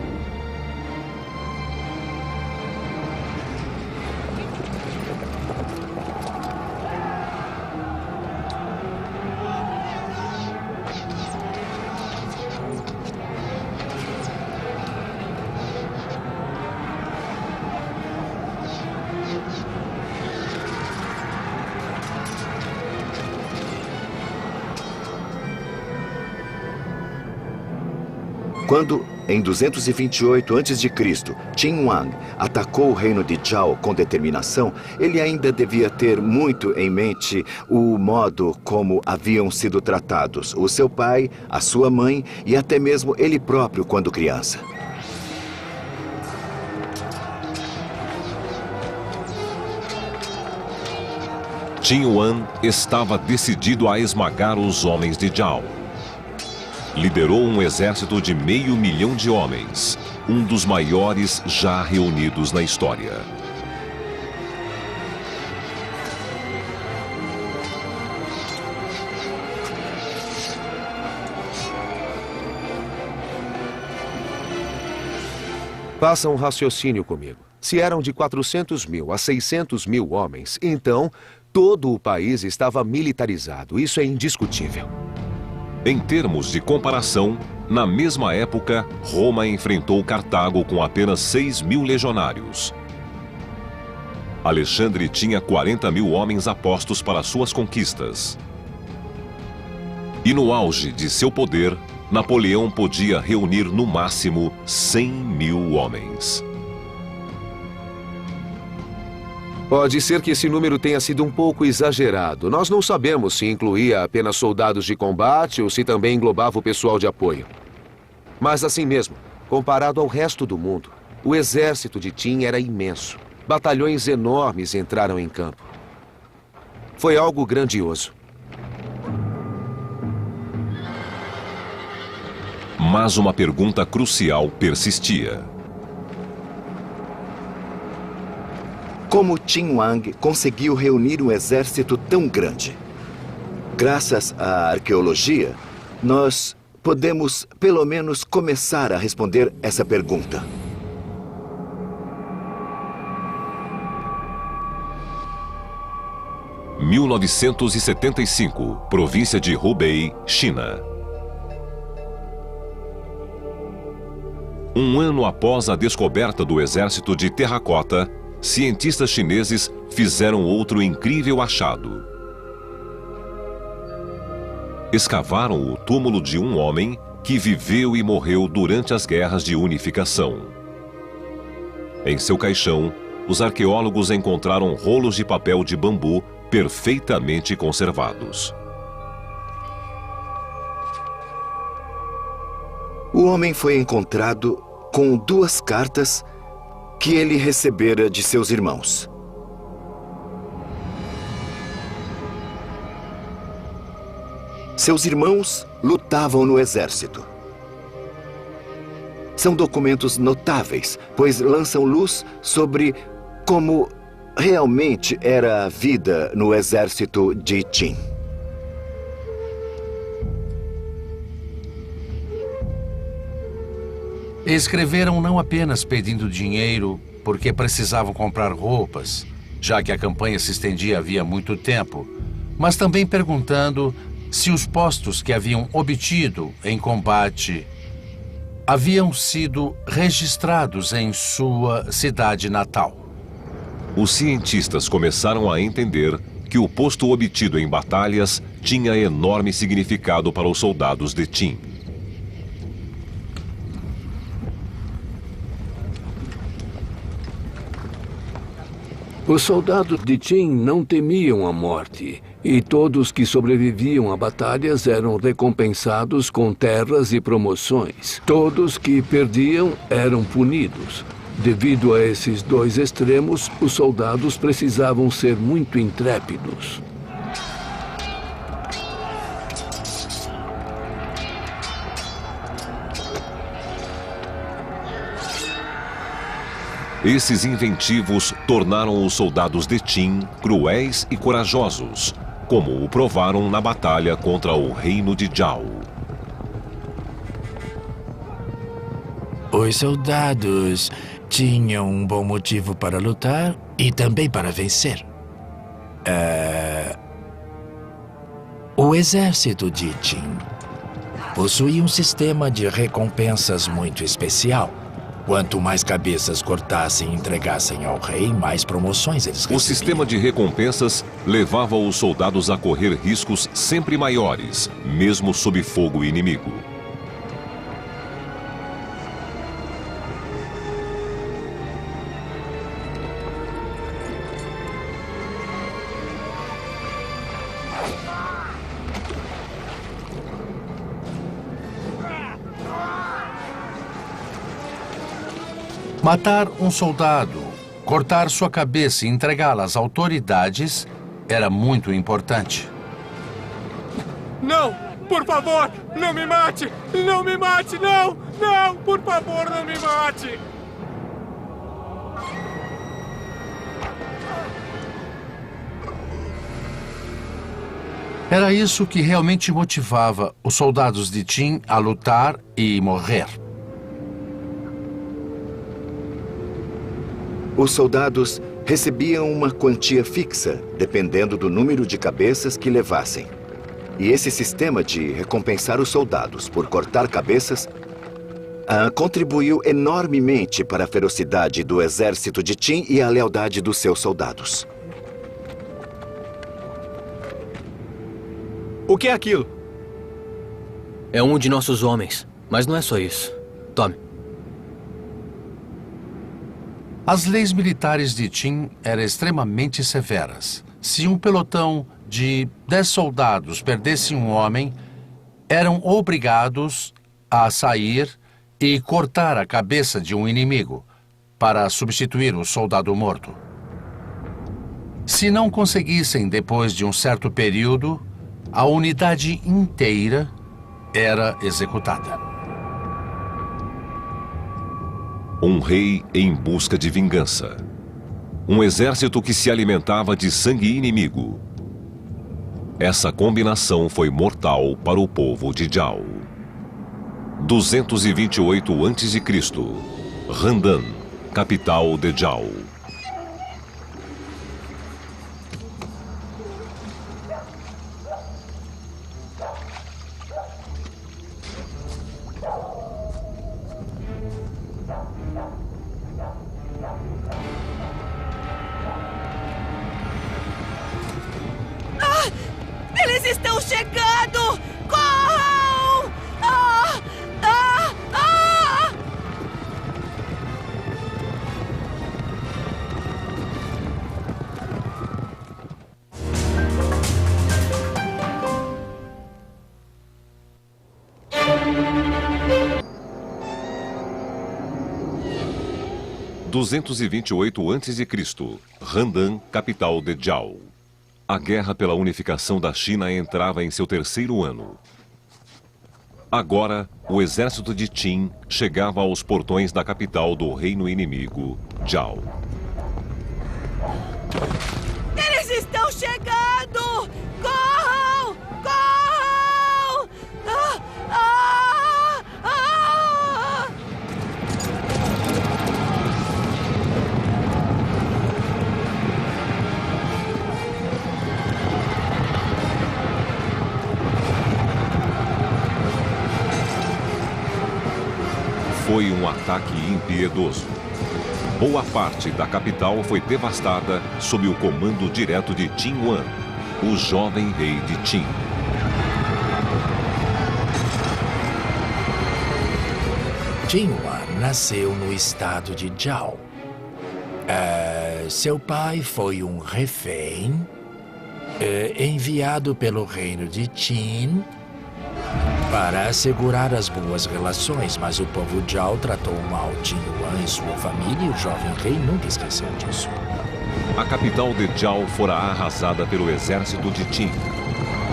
Quando, em 228 a.C., Qin Wan atacou o reino de Zhao com determinação, ele ainda devia ter muito em mente o modo como haviam sido tratados o seu pai, a sua mãe e até mesmo ele próprio quando criança. Qin Wan estava decidido a esmagar os homens de Zhao. Liderou um exército de 500.000 de homens, um dos maiores já reunidos na história. Faça um raciocínio comigo. Se eram de 400.000 a 600.000 homens, então todo o país estava militarizado. Isso é indiscutível. Em termos de comparação, na mesma época, Roma enfrentou Cartago com apenas 6.000 legionários. Alexandre tinha 40.000 homens apostos para suas conquistas. E no auge de seu poder, Napoleão podia reunir no máximo 100.000 homens. Pode ser que esse número tenha sido um pouco exagerado. Nós não sabemos se incluía apenas soldados de combate ou se também englobava o pessoal de apoio. Mas assim mesmo, comparado ao resto do mundo, o exército de Qin era imenso. Batalhões enormes entraram em campo. Foi algo grandioso. Mas uma pergunta crucial persistia. Como Qin Wang conseguiu reunir um exército tão grande? Graças à arqueologia, nós podemos, pelo menos, começar a responder essa pergunta. Em 1975, província de Hubei, China. Um ano após a descoberta do exército de terracota, cientistas chineses fizeram outro incrível achado. Escavaram o túmulo de um homem que viveu e morreu durante as guerras de unificação. Em seu caixão, os arqueólogos encontraram rolos de papel de bambu perfeitamente conservados. O homem foi encontrado com 2 cartas que ele recebera de seus irmãos. Seus irmãos lutavam no exército. São documentos notáveis, pois lançam luz sobre como realmente era a vida no exército de Qin. Escreveram não apenas pedindo dinheiro porque precisavam comprar roupas, já que a campanha se estendia havia muito tempo, mas também perguntando se os postos que haviam obtido em combate haviam sido registrados em sua cidade natal. Os cientistas começaram a entender que o posto obtido em batalhas tinha enorme significado para os soldados de Qin. Os soldados de Qin não temiam a morte, e todos que sobreviviam a batalhas eram recompensados com terras e promoções. Todos que perdiam eram punidos. Devido a esses 2 extremos, os soldados precisavam ser muito intrépidos. Esses inventivos tornaram os soldados de Qin cruéis e corajosos, como o provaram na batalha contra o reino de Zhao. Os soldados tinham um bom motivo para lutar e também para vencer. O exército de Qin possuía um sistema de recompensas muito especial. Quanto mais cabeças cortassem e entregassem ao rei, mais promoções eles recebiam. O sistema de recompensas levava os soldados a correr riscos sempre maiores, mesmo sob fogo inimigo. Matar um soldado, cortar sua cabeça e entregá-la às autoridades era muito importante. Não! Por favor, não me mate! Não me mate, não! Não! Por favor, não me mate! Era isso que realmente motivava os soldados de Qin a lutar e morrer. Os soldados recebiam uma quantia fixa, dependendo do número de cabeças que levassem. E esse sistema de recompensar os soldados por cortar cabeças contribuiu enormemente para a ferocidade do exército de Qin e a lealdade dos seus soldados. O que é aquilo? É um de nossos homens, mas não é só isso. Tome. As leis militares de Qin eram extremamente severas. Se um pelotão de 10 soldados perdesse um homem, eram obrigados a sair e cortar a cabeça de um inimigo para substituir o soldado morto. Se não conseguissem depois de um certo período, a unidade inteira era executada. Um rei em busca de vingança. Um exército que se alimentava de sangue inimigo. Essa combinação foi mortal para o povo de Zhao. 228 a.C. Handan, capital de Zhao. Eles estão chegando! Corram! Ah! Ah! Ah! a.C. Handan, capital de Zhao. A guerra pela unificação da China entrava em seu 3º ano. Agora, o exército de Qin chegava aos portões da capital do reino inimigo, Zhao. Eles estão chegando! Corram! Corram! Ah! Ah! Ah! Foi um ataque impiedoso. Boa parte da capital foi devastada sob o comando direto de Qin Wan, o jovem rei de Qin. Qin Wan nasceu no estado de Zhao. Seu pai foi um refém enviado pelo reino de Qin para assegurar as boas relações, mas o povo Zhao tratou mal Qin Wan e sua família, e o jovem rei nunca esqueceu disso. A capital de Zhao fora arrasada pelo exército de Qin.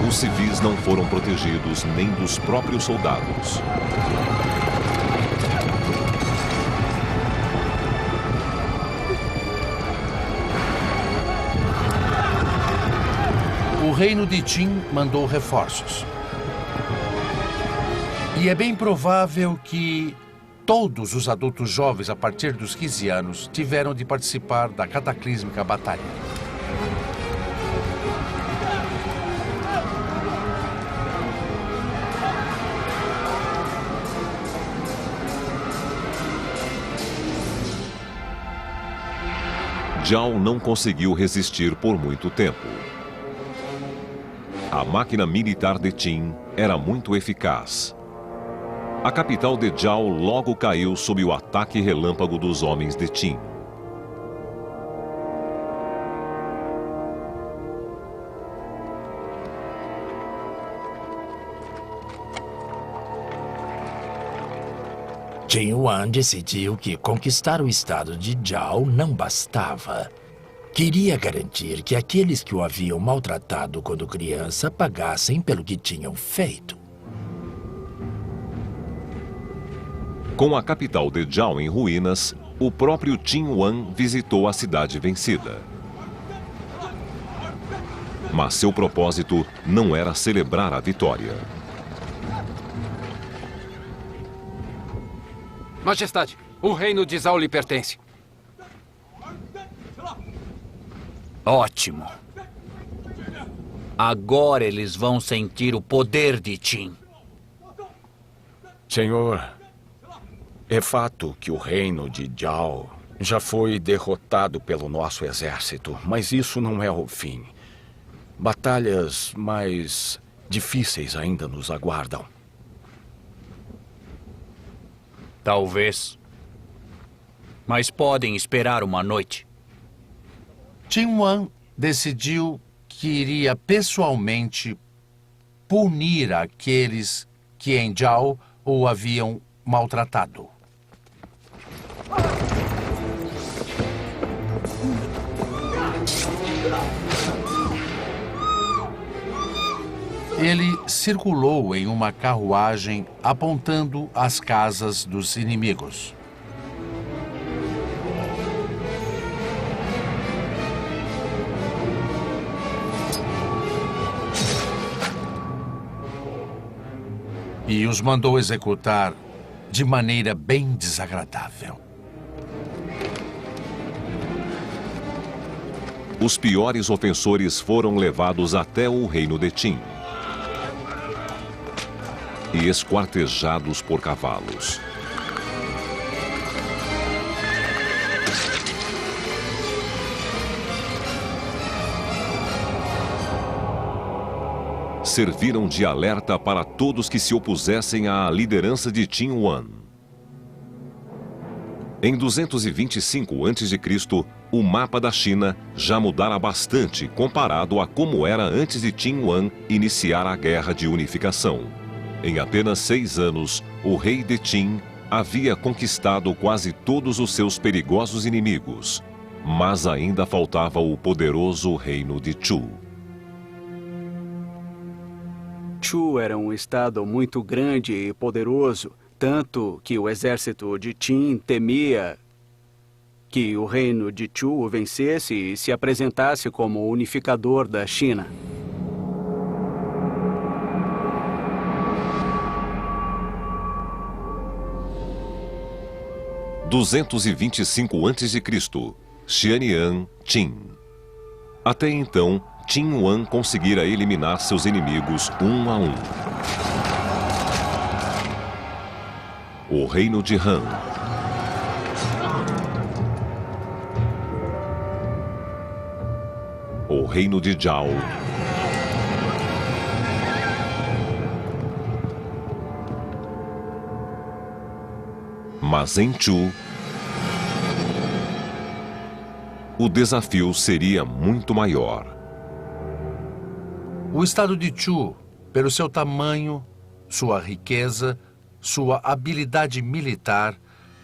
Os civis não foram protegidos nem dos próprios soldados. O reino de Qin mandou reforços. E é bem provável que todos os adultos jovens a partir dos 15 anos tiveram de participar da cataclísmica batalha. Zhao não conseguiu resistir por muito tempo. A máquina militar de Qin era muito eficaz. A capital de Zhao logo caiu sob o ataque relâmpago dos homens de Qin. Qin Wan decidiu que conquistar o estado de Zhao não bastava. Queria garantir que aqueles que o haviam maltratado quando criança pagassem pelo que tinham feito. Com a capital de Zhao em ruínas, o próprio Qin Wan visitou a cidade vencida. Mas seu propósito não era celebrar a vitória. Majestade, o reino de Zhao lhe pertence. Ótimo. Agora eles vão sentir o poder de Qin. Senhor, é fato que o reino de Jiao já foi derrotado pelo nosso exército, mas isso não é o fim. Batalhas mais difíceis ainda nos aguardam. Talvez. Mas podem esperar uma noite. Qin Wan decidiu que iria pessoalmente punir aqueles que em Jiao o haviam maltratado. Ele circulou em uma carruagem apontando as casas dos inimigos. E os mandou executar de maneira bem desagradável. Os piores ofensores foram levados até o reino de Qin e esquartejados por cavalos. Serviram de alerta para todos que se opusessem à liderança de Qin Wan. Em 225 a.C., o mapa da China já mudara bastante comparado a como era antes de Qin Wan iniciar a Guerra de Unificação. Em apenas 6 anos, o rei de Qin havia conquistado quase todos os seus perigosos inimigos, mas ainda faltava o poderoso reino de Chu. Chu era um estado muito grande e poderoso, tanto que o exército de Qin temia que o reino de Chu o vencesse e se apresentasse como o unificador da China. Em 225 a.C., Xianyan Qin. Até então, Qin Wan conseguira eliminar seus inimigos um a um. O reino de Han. O reino de Jiao. Mas em Chu, o desafio seria muito maior. O estado de Chu, pelo seu tamanho, sua riqueza, sua habilidade militar,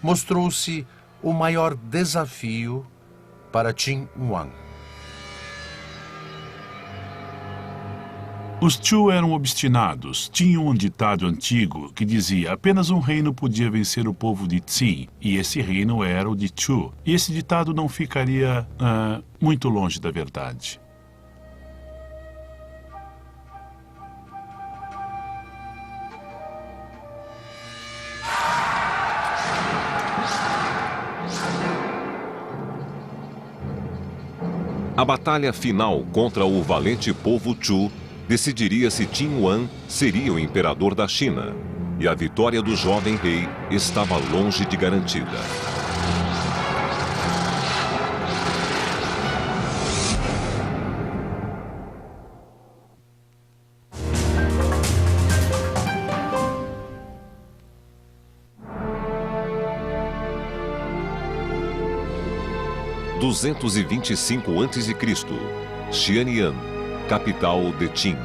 mostrou-se o maior desafio para Qin Wan. Os Chu eram obstinados. Tinham um ditado antigo que dizia apenas um reino podia vencer o povo de Qin, e esse reino era o de Chu. E esse ditado não ficaria muito longe da verdade. A batalha final contra o valente povo Chu decidiria se Qin Wan seria o imperador da China, e a vitória do jovem rei estava longe de garantida. Em 225 a.C., Xianyan, capital de Qin.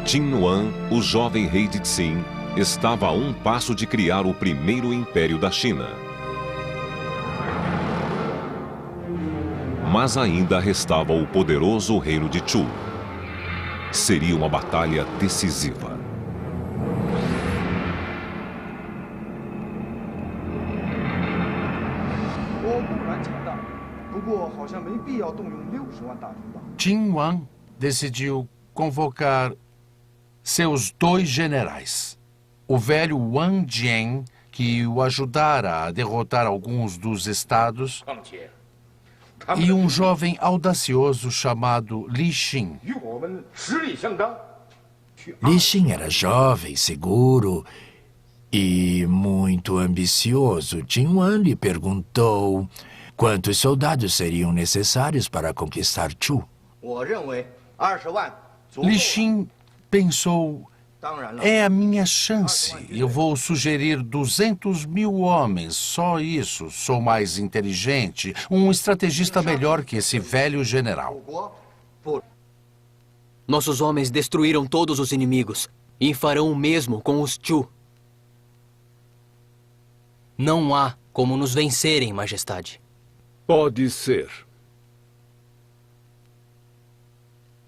Qin Wan, o jovem rei de Qin, estava a um passo de criar o primeiro império da China. Mas ainda restava o poderoso reino de Chu. Seria uma batalha decisiva. Qin Wan decidiu convocar seus 2 generais. O velho Wang Jian, que o ajudara a derrotar alguns dos estados, e um jovem audacioso chamado Li Xin. Li Xin era jovem, seguro e muito ambicioso. Qin Wan lhe perguntou quantos soldados seriam necessários para conquistar Chu. Li Xin pensou, é a minha chance. Eu vou sugerir 200.000 homens, só isso. Sou mais inteligente, um estrategista melhor que esse velho general. Nossos homens destruíram todos os inimigos e farão o mesmo com os Chu. Não há como nos vencerem, Majestade. Pode ser.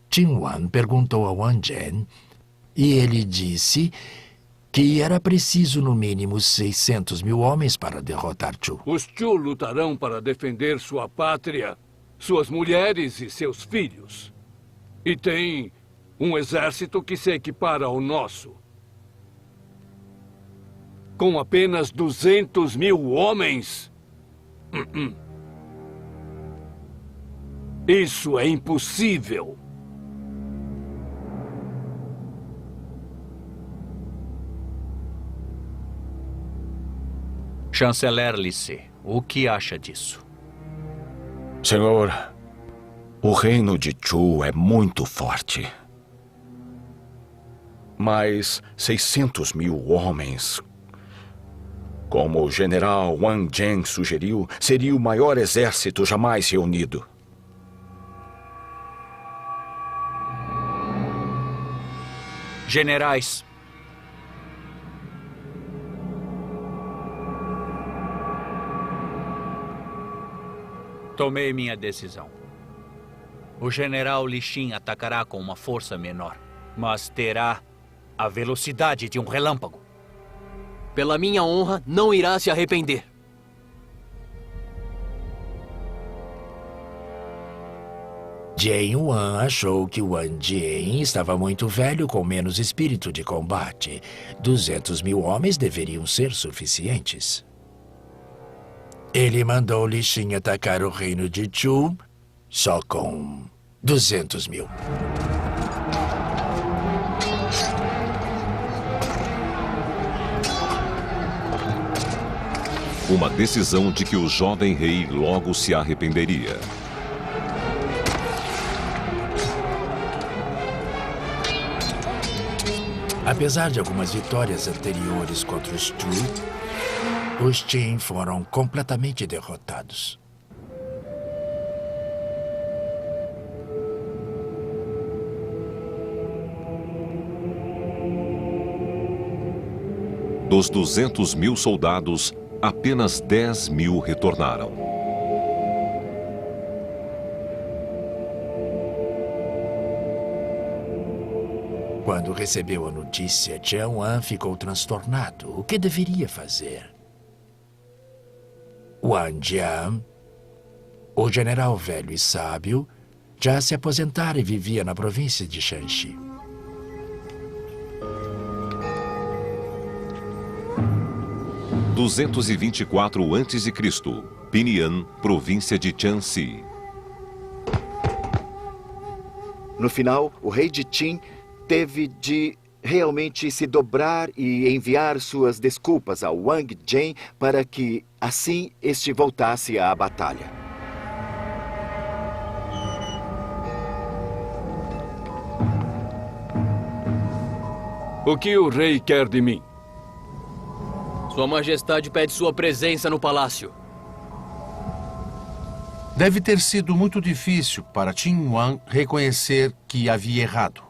Qin Wan perguntou a Wang Jian e ele disse que era preciso no mínimo 600.000 homens para derrotar Chu. Os Chu lutarão para defender sua pátria, suas mulheres e seus filhos. E tem um exército que se equipara ao nosso. Com apenas 200.000 homens? Isso é impossível. Chanceler Lissé, o que acha disso? Senhor, o reino de Chu é muito forte. Mas 600.000 homens, como o general Wang Jian sugeriu, seria o maior exército jamais reunido. Generais, tomei minha decisão. O general Li Xin atacará com uma força menor, mas terá a velocidade de um relâmpago. Pela minha honra, não irá se arrepender. Jian Yuan achou que Wang Jian estava muito velho com menos espírito de combate. 200.000 homens deveriam ser suficientes. Ele mandou Li Xin atacar o reino de Chu só com 200.000. Uma decisão de que o jovem rei logo se arrependeria. Apesar de algumas vitórias anteriores contra os Chu, os Qin foram completamente derrotados. Dos 200.000 soldados, apenas 10.000 retornaram. Quando recebeu a notícia, Jian Wan ficou transtornado. O que deveria fazer? Wang Jian, o general velho e sábio, já se aposentara e vivia na província de Shanxi. Em 224 a.C., Pinian, província de Jiangxi. No final, o rei de Qin teve de realmente se dobrar e enviar suas desculpas ao Wang Jian para que, assim, este voltasse à batalha. O que o rei quer de mim? Sua Majestade pede sua presença no palácio. Deve ter sido muito difícil para Qin Wan reconhecer que havia errado.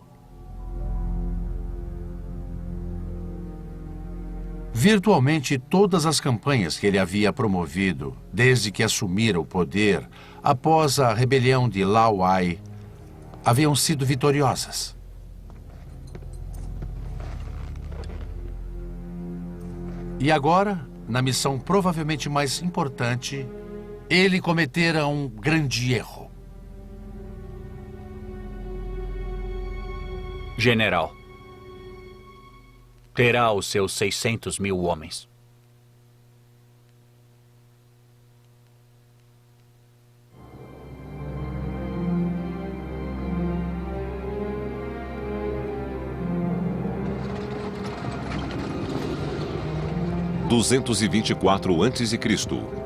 Virtualmente todas as campanhas que ele havia promovido desde que assumira o poder após a rebelião de Lao Ai haviam sido vitoriosas. E agora, na missão provavelmente mais importante, ele cometera um grande erro. General, terá os seus 600.000 homens. 224 a.C.,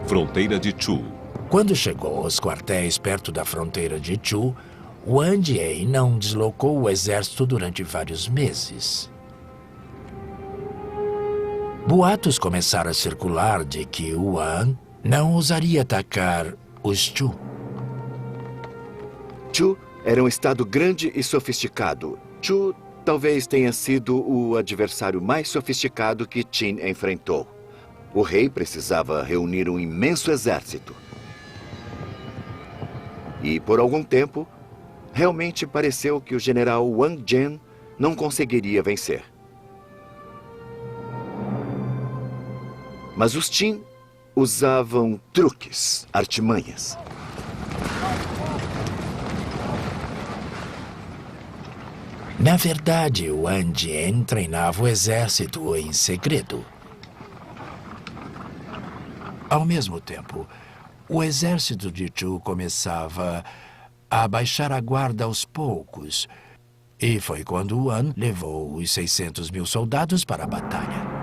fronteira de Chu. Quando chegou aos quartéis perto da fronteira de Chu, Wang Jie não deslocou o exército durante vários meses. Boatos começaram a circular de que Yuan não ousaria atacar os Chu. Chu era um estado grande e sofisticado. Chu talvez tenha sido o adversário mais sofisticado que Qin enfrentou. O rei precisava reunir um imenso exército. E por algum tempo, realmente pareceu que o general Wang Jian não conseguiria vencer. Mas os Qin usavam truques, artimanhas. Na verdade, Wang Jian treinava o exército em segredo. Ao mesmo tempo, o exército de Chu começava a baixar a guarda aos poucos. E foi quando Yuan levou os 600 mil soldados para a batalha.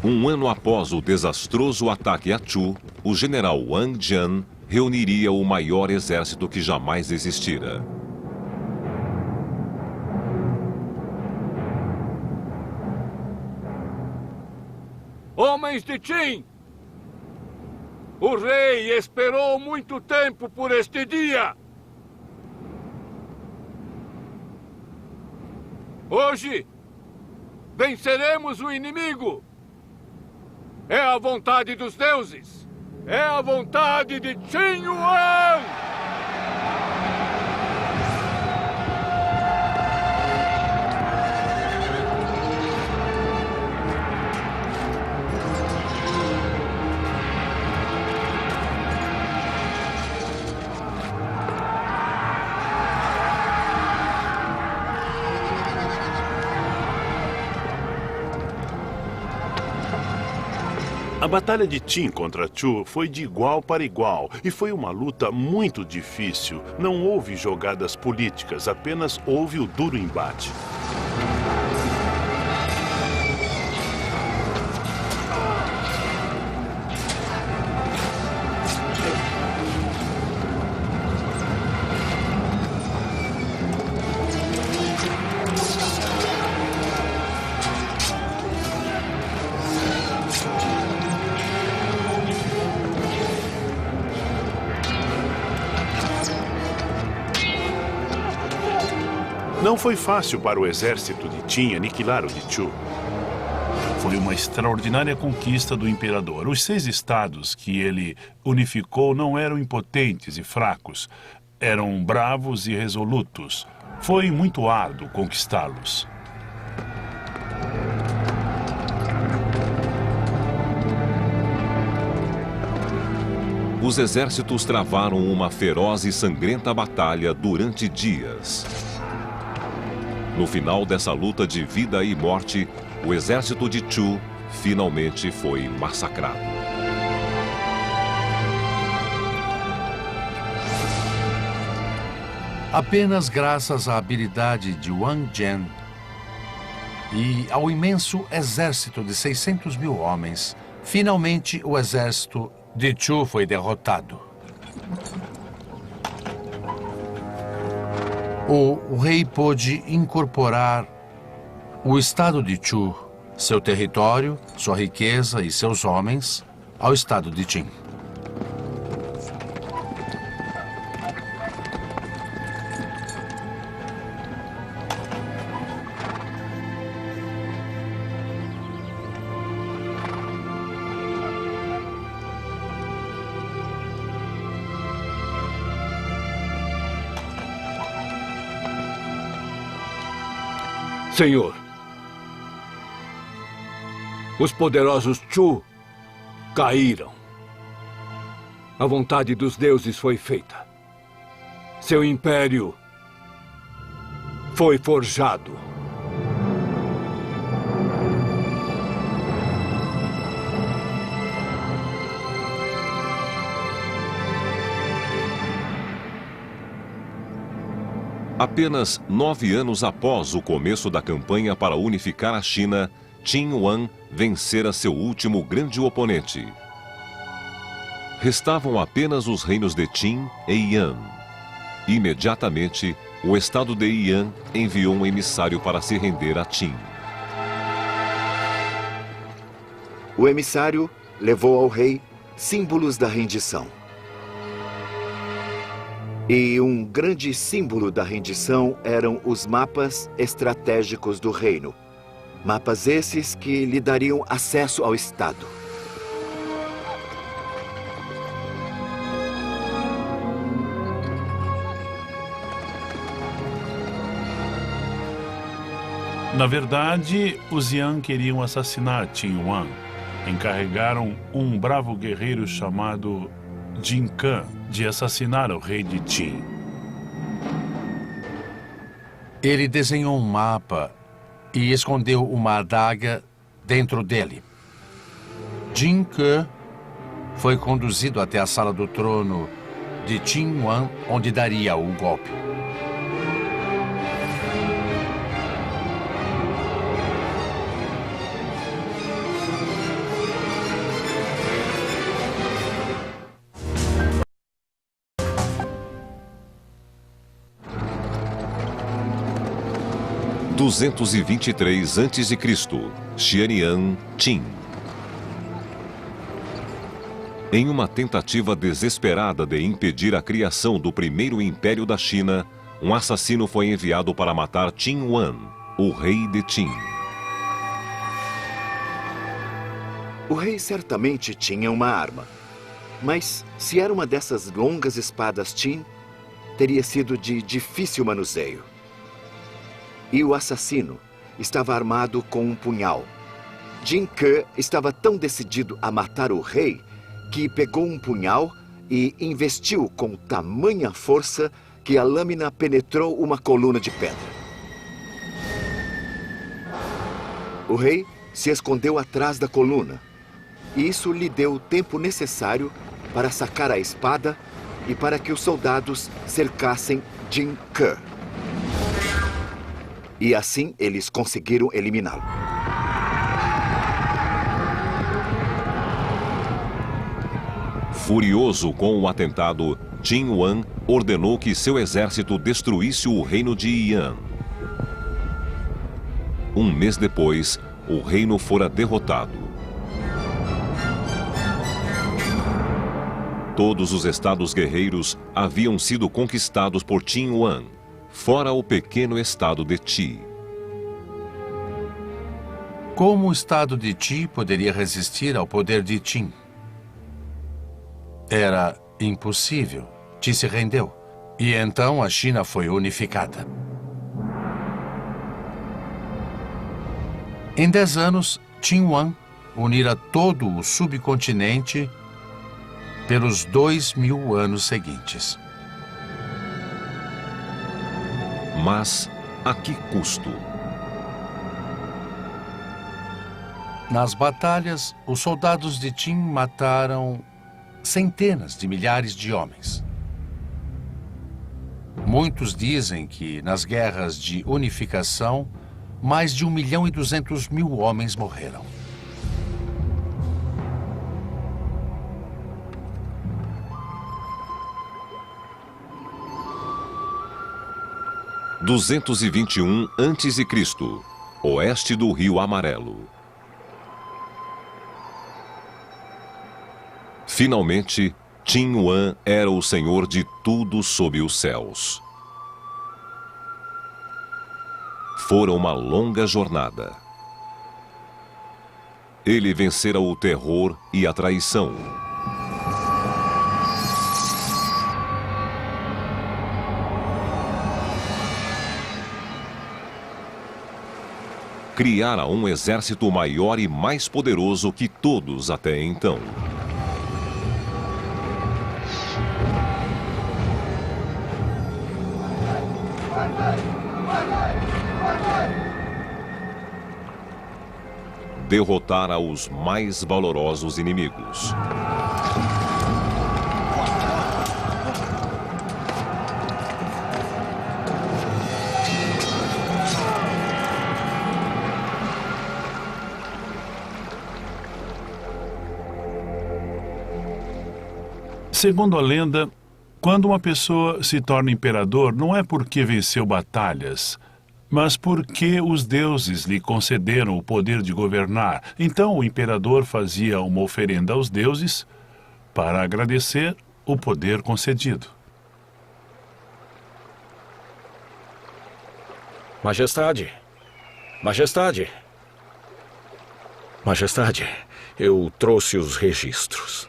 Um ano após o desastroso ataque a Chu, o general Wang Jian reuniria o maior exército que jamais existira. Homens de Qin! O rei esperou muito tempo por este dia. Hoje, venceremos o inimigo. É a vontade dos deuses. É a vontade de Qin Yuan! A batalha de Qin contra Chu foi de igual para igual e foi uma luta muito difícil. Não houve jogadas políticas, apenas houve o duro embate. Não foi fácil para o exército de Qin aniquilar o de Chu. Foi uma extraordinária conquista do imperador. Os 6 estados que ele unificou não eram impotentes e fracos. Eram bravos e resolutos. Foi muito árduo conquistá-los. Os exércitos travaram uma feroz e sangrenta batalha durante dias. No final dessa luta de vida e morte, o exército de Chu finalmente foi massacrado. Apenas graças à habilidade de Wang Jian e ao imenso exército de 600 mil homens, finalmente o exército de Chu foi derrotado. O rei pôde incorporar o estado de Chu, seu território, sua riqueza e seus homens, ao estado de Qin. Senhor, os poderosos Chu caíram. A vontade dos deuses foi feita. Seu império foi forjado. Apenas 9 anos após o começo da campanha para unificar a China, Qin Yuan vencera seu último grande oponente. Restavam apenas os reinos de Qin e Yan. Imediatamente, o estado de Yan enviou um emissário para se render a Qin. O emissário levou ao rei símbolos da rendição. E um grande símbolo da rendição eram os mapas estratégicos do reino. Mapas esses que lhe dariam acesso ao estado. Na verdade, os Yan queriam assassinar Qin Yuan. Encarregaram um bravo guerreiro chamado Jin Ke de assassinar o rei de Qin. Ele desenhou um mapa e escondeu uma adaga dentro dele. Jin Ke foi conduzido até a sala do trono de Qin Yuan, onde daria o golpe. Em 223 a.C., Xianyan Qin. Em uma tentativa desesperada de impedir a criação do primeiro império da China, um assassino foi enviado para matar Qin Yuan, o rei de Qin. O rei certamente tinha uma arma, mas se era uma dessas longas espadas Qin, teria sido de difícil manuseio. E o assassino estava armado com um punhal. Jin Ke estava tão decidido a matar o rei que pegou um punhal e investiu com tamanha força que a lâmina penetrou uma coluna de pedra. O rei se escondeu atrás da coluna, e isso lhe deu o tempo necessário para sacar a espada e para que os soldados cercassem Jin Ke. E assim eles conseguiram eliminá-lo. Furioso com o atentado, Qin Yuan ordenou que seu exército destruísse o reino de Yan. Um mês depois, o reino fora derrotado. Todos os estados guerreiros haviam sido conquistados por Qin Yuan, fora o pequeno estado de Qi. Como o estado de Qi poderia resistir ao poder de Qin? Era impossível. Qi se rendeu. E então a China foi unificada. Em 10 anos, Qin Yuan unira todo o subcontinente pelos 2000 anos seguintes. Mas a que custo? Nas batalhas, os soldados de Qin mataram centenas de milhares de homens. Muitos dizem que nas guerras de unificação, mais de 1.200.000 homens morreram. Em 221 a.C., oeste do Rio Amarelo. Finalmente, Qin Yuan era o senhor de tudo sob os céus. Fora uma longa jornada. Ele vencera o terror e a traição. Criara um exército maior e mais poderoso que todos até então. Derrotara os mais valorosos inimigos. Segundo a lenda, quando uma pessoa se torna imperador, não é porque venceu batalhas, mas porque os deuses lhe concederam o poder de governar. Então o imperador fazia uma oferenda aos deuses para agradecer o poder concedido. Majestade! Majestade! Majestade, eu trouxe os registros.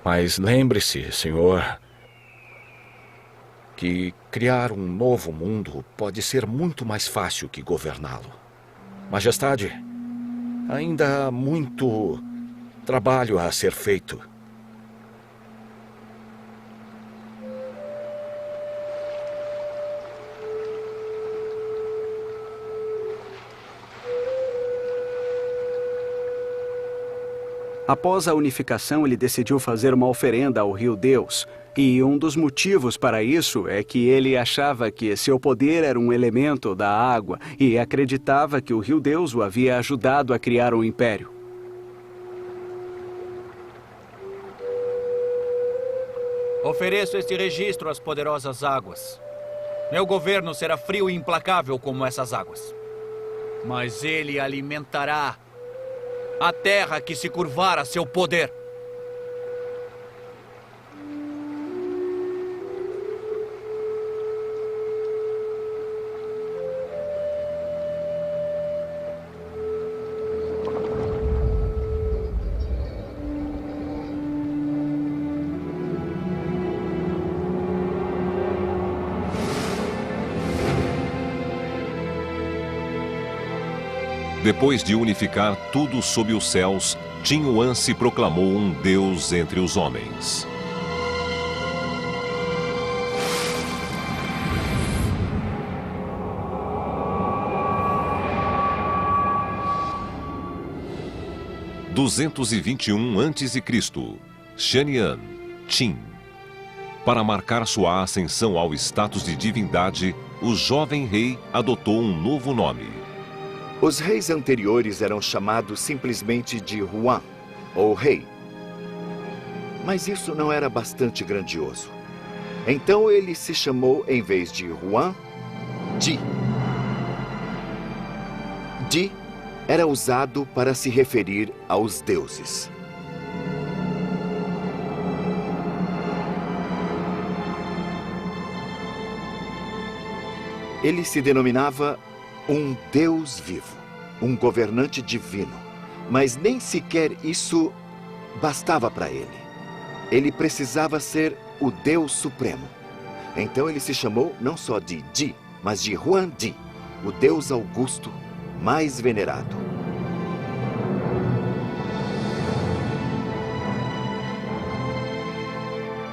Mas lembre-se, senhor, que criar um novo mundo pode ser muito mais fácil que governá-lo. Majestade, ainda há muito trabalho a ser feito. Após a unificação, ele decidiu fazer uma oferenda ao Rio Deus. E um dos motivos para isso é que ele achava que seu poder era um elemento da água e acreditava que o Rio Deus o havia ajudado a criar um império. Ofereço este registro às poderosas águas. Meu governo será frio e implacável como essas águas. Mas ele alimentará a terra que se curvar a seu poder. Depois de unificar tudo sob os céus, Qin Yuan se proclamou um deus entre os homens. – 221 a.C., Xianyan, Qin. Para marcar sua ascensão ao status de divindade, o jovem rei adotou um novo nome. Os reis anteriores eram chamados simplesmente de Huan, ou rei. Mas isso não era bastante grandioso. Então ele se chamou, em vez de Huan, Di. Di era usado para se referir aos deuses. Ele se denominava um Deus vivo, um governante divino. Mas nem sequer isso bastava para ele. Ele precisava ser o Deus Supremo. Então ele se chamou não só de Di, mas de Huan Di, o Deus Augusto mais venerado.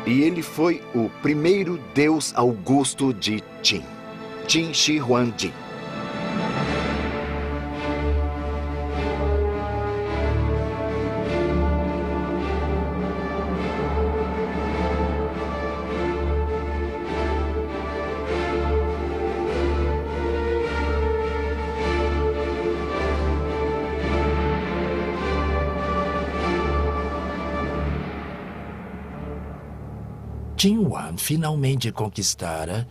E ele foi o primeiro Deus Augusto de Qin, Qin Shi Huang Di. Qin Yuan finalmente conquistara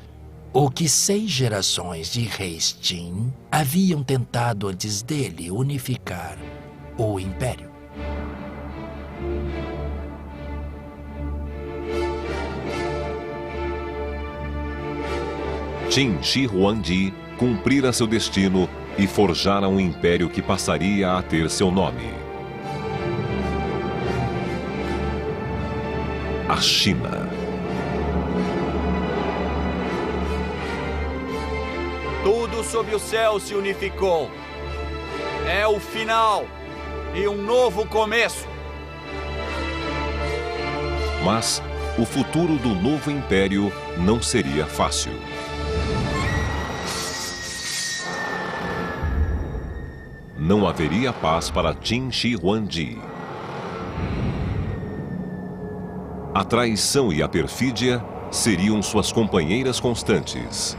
o que 6 gerações de reis Qin haviam tentado antes dele, unificar o império. Qin Shi Huangdi cumprira seu destino e forjara um império que passaria a ter seu nome: a China. Tudo sob o céu se unificou. É o final e um novo começo. Mas o futuro do novo império não seria fácil. Não haveria paz para Qin Shi Huangdi. A traição e a perfídia seriam suas companheiras constantes.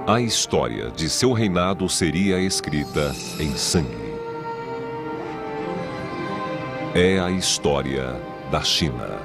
A história de seu reinado seria escrita em sangue. É a história da China.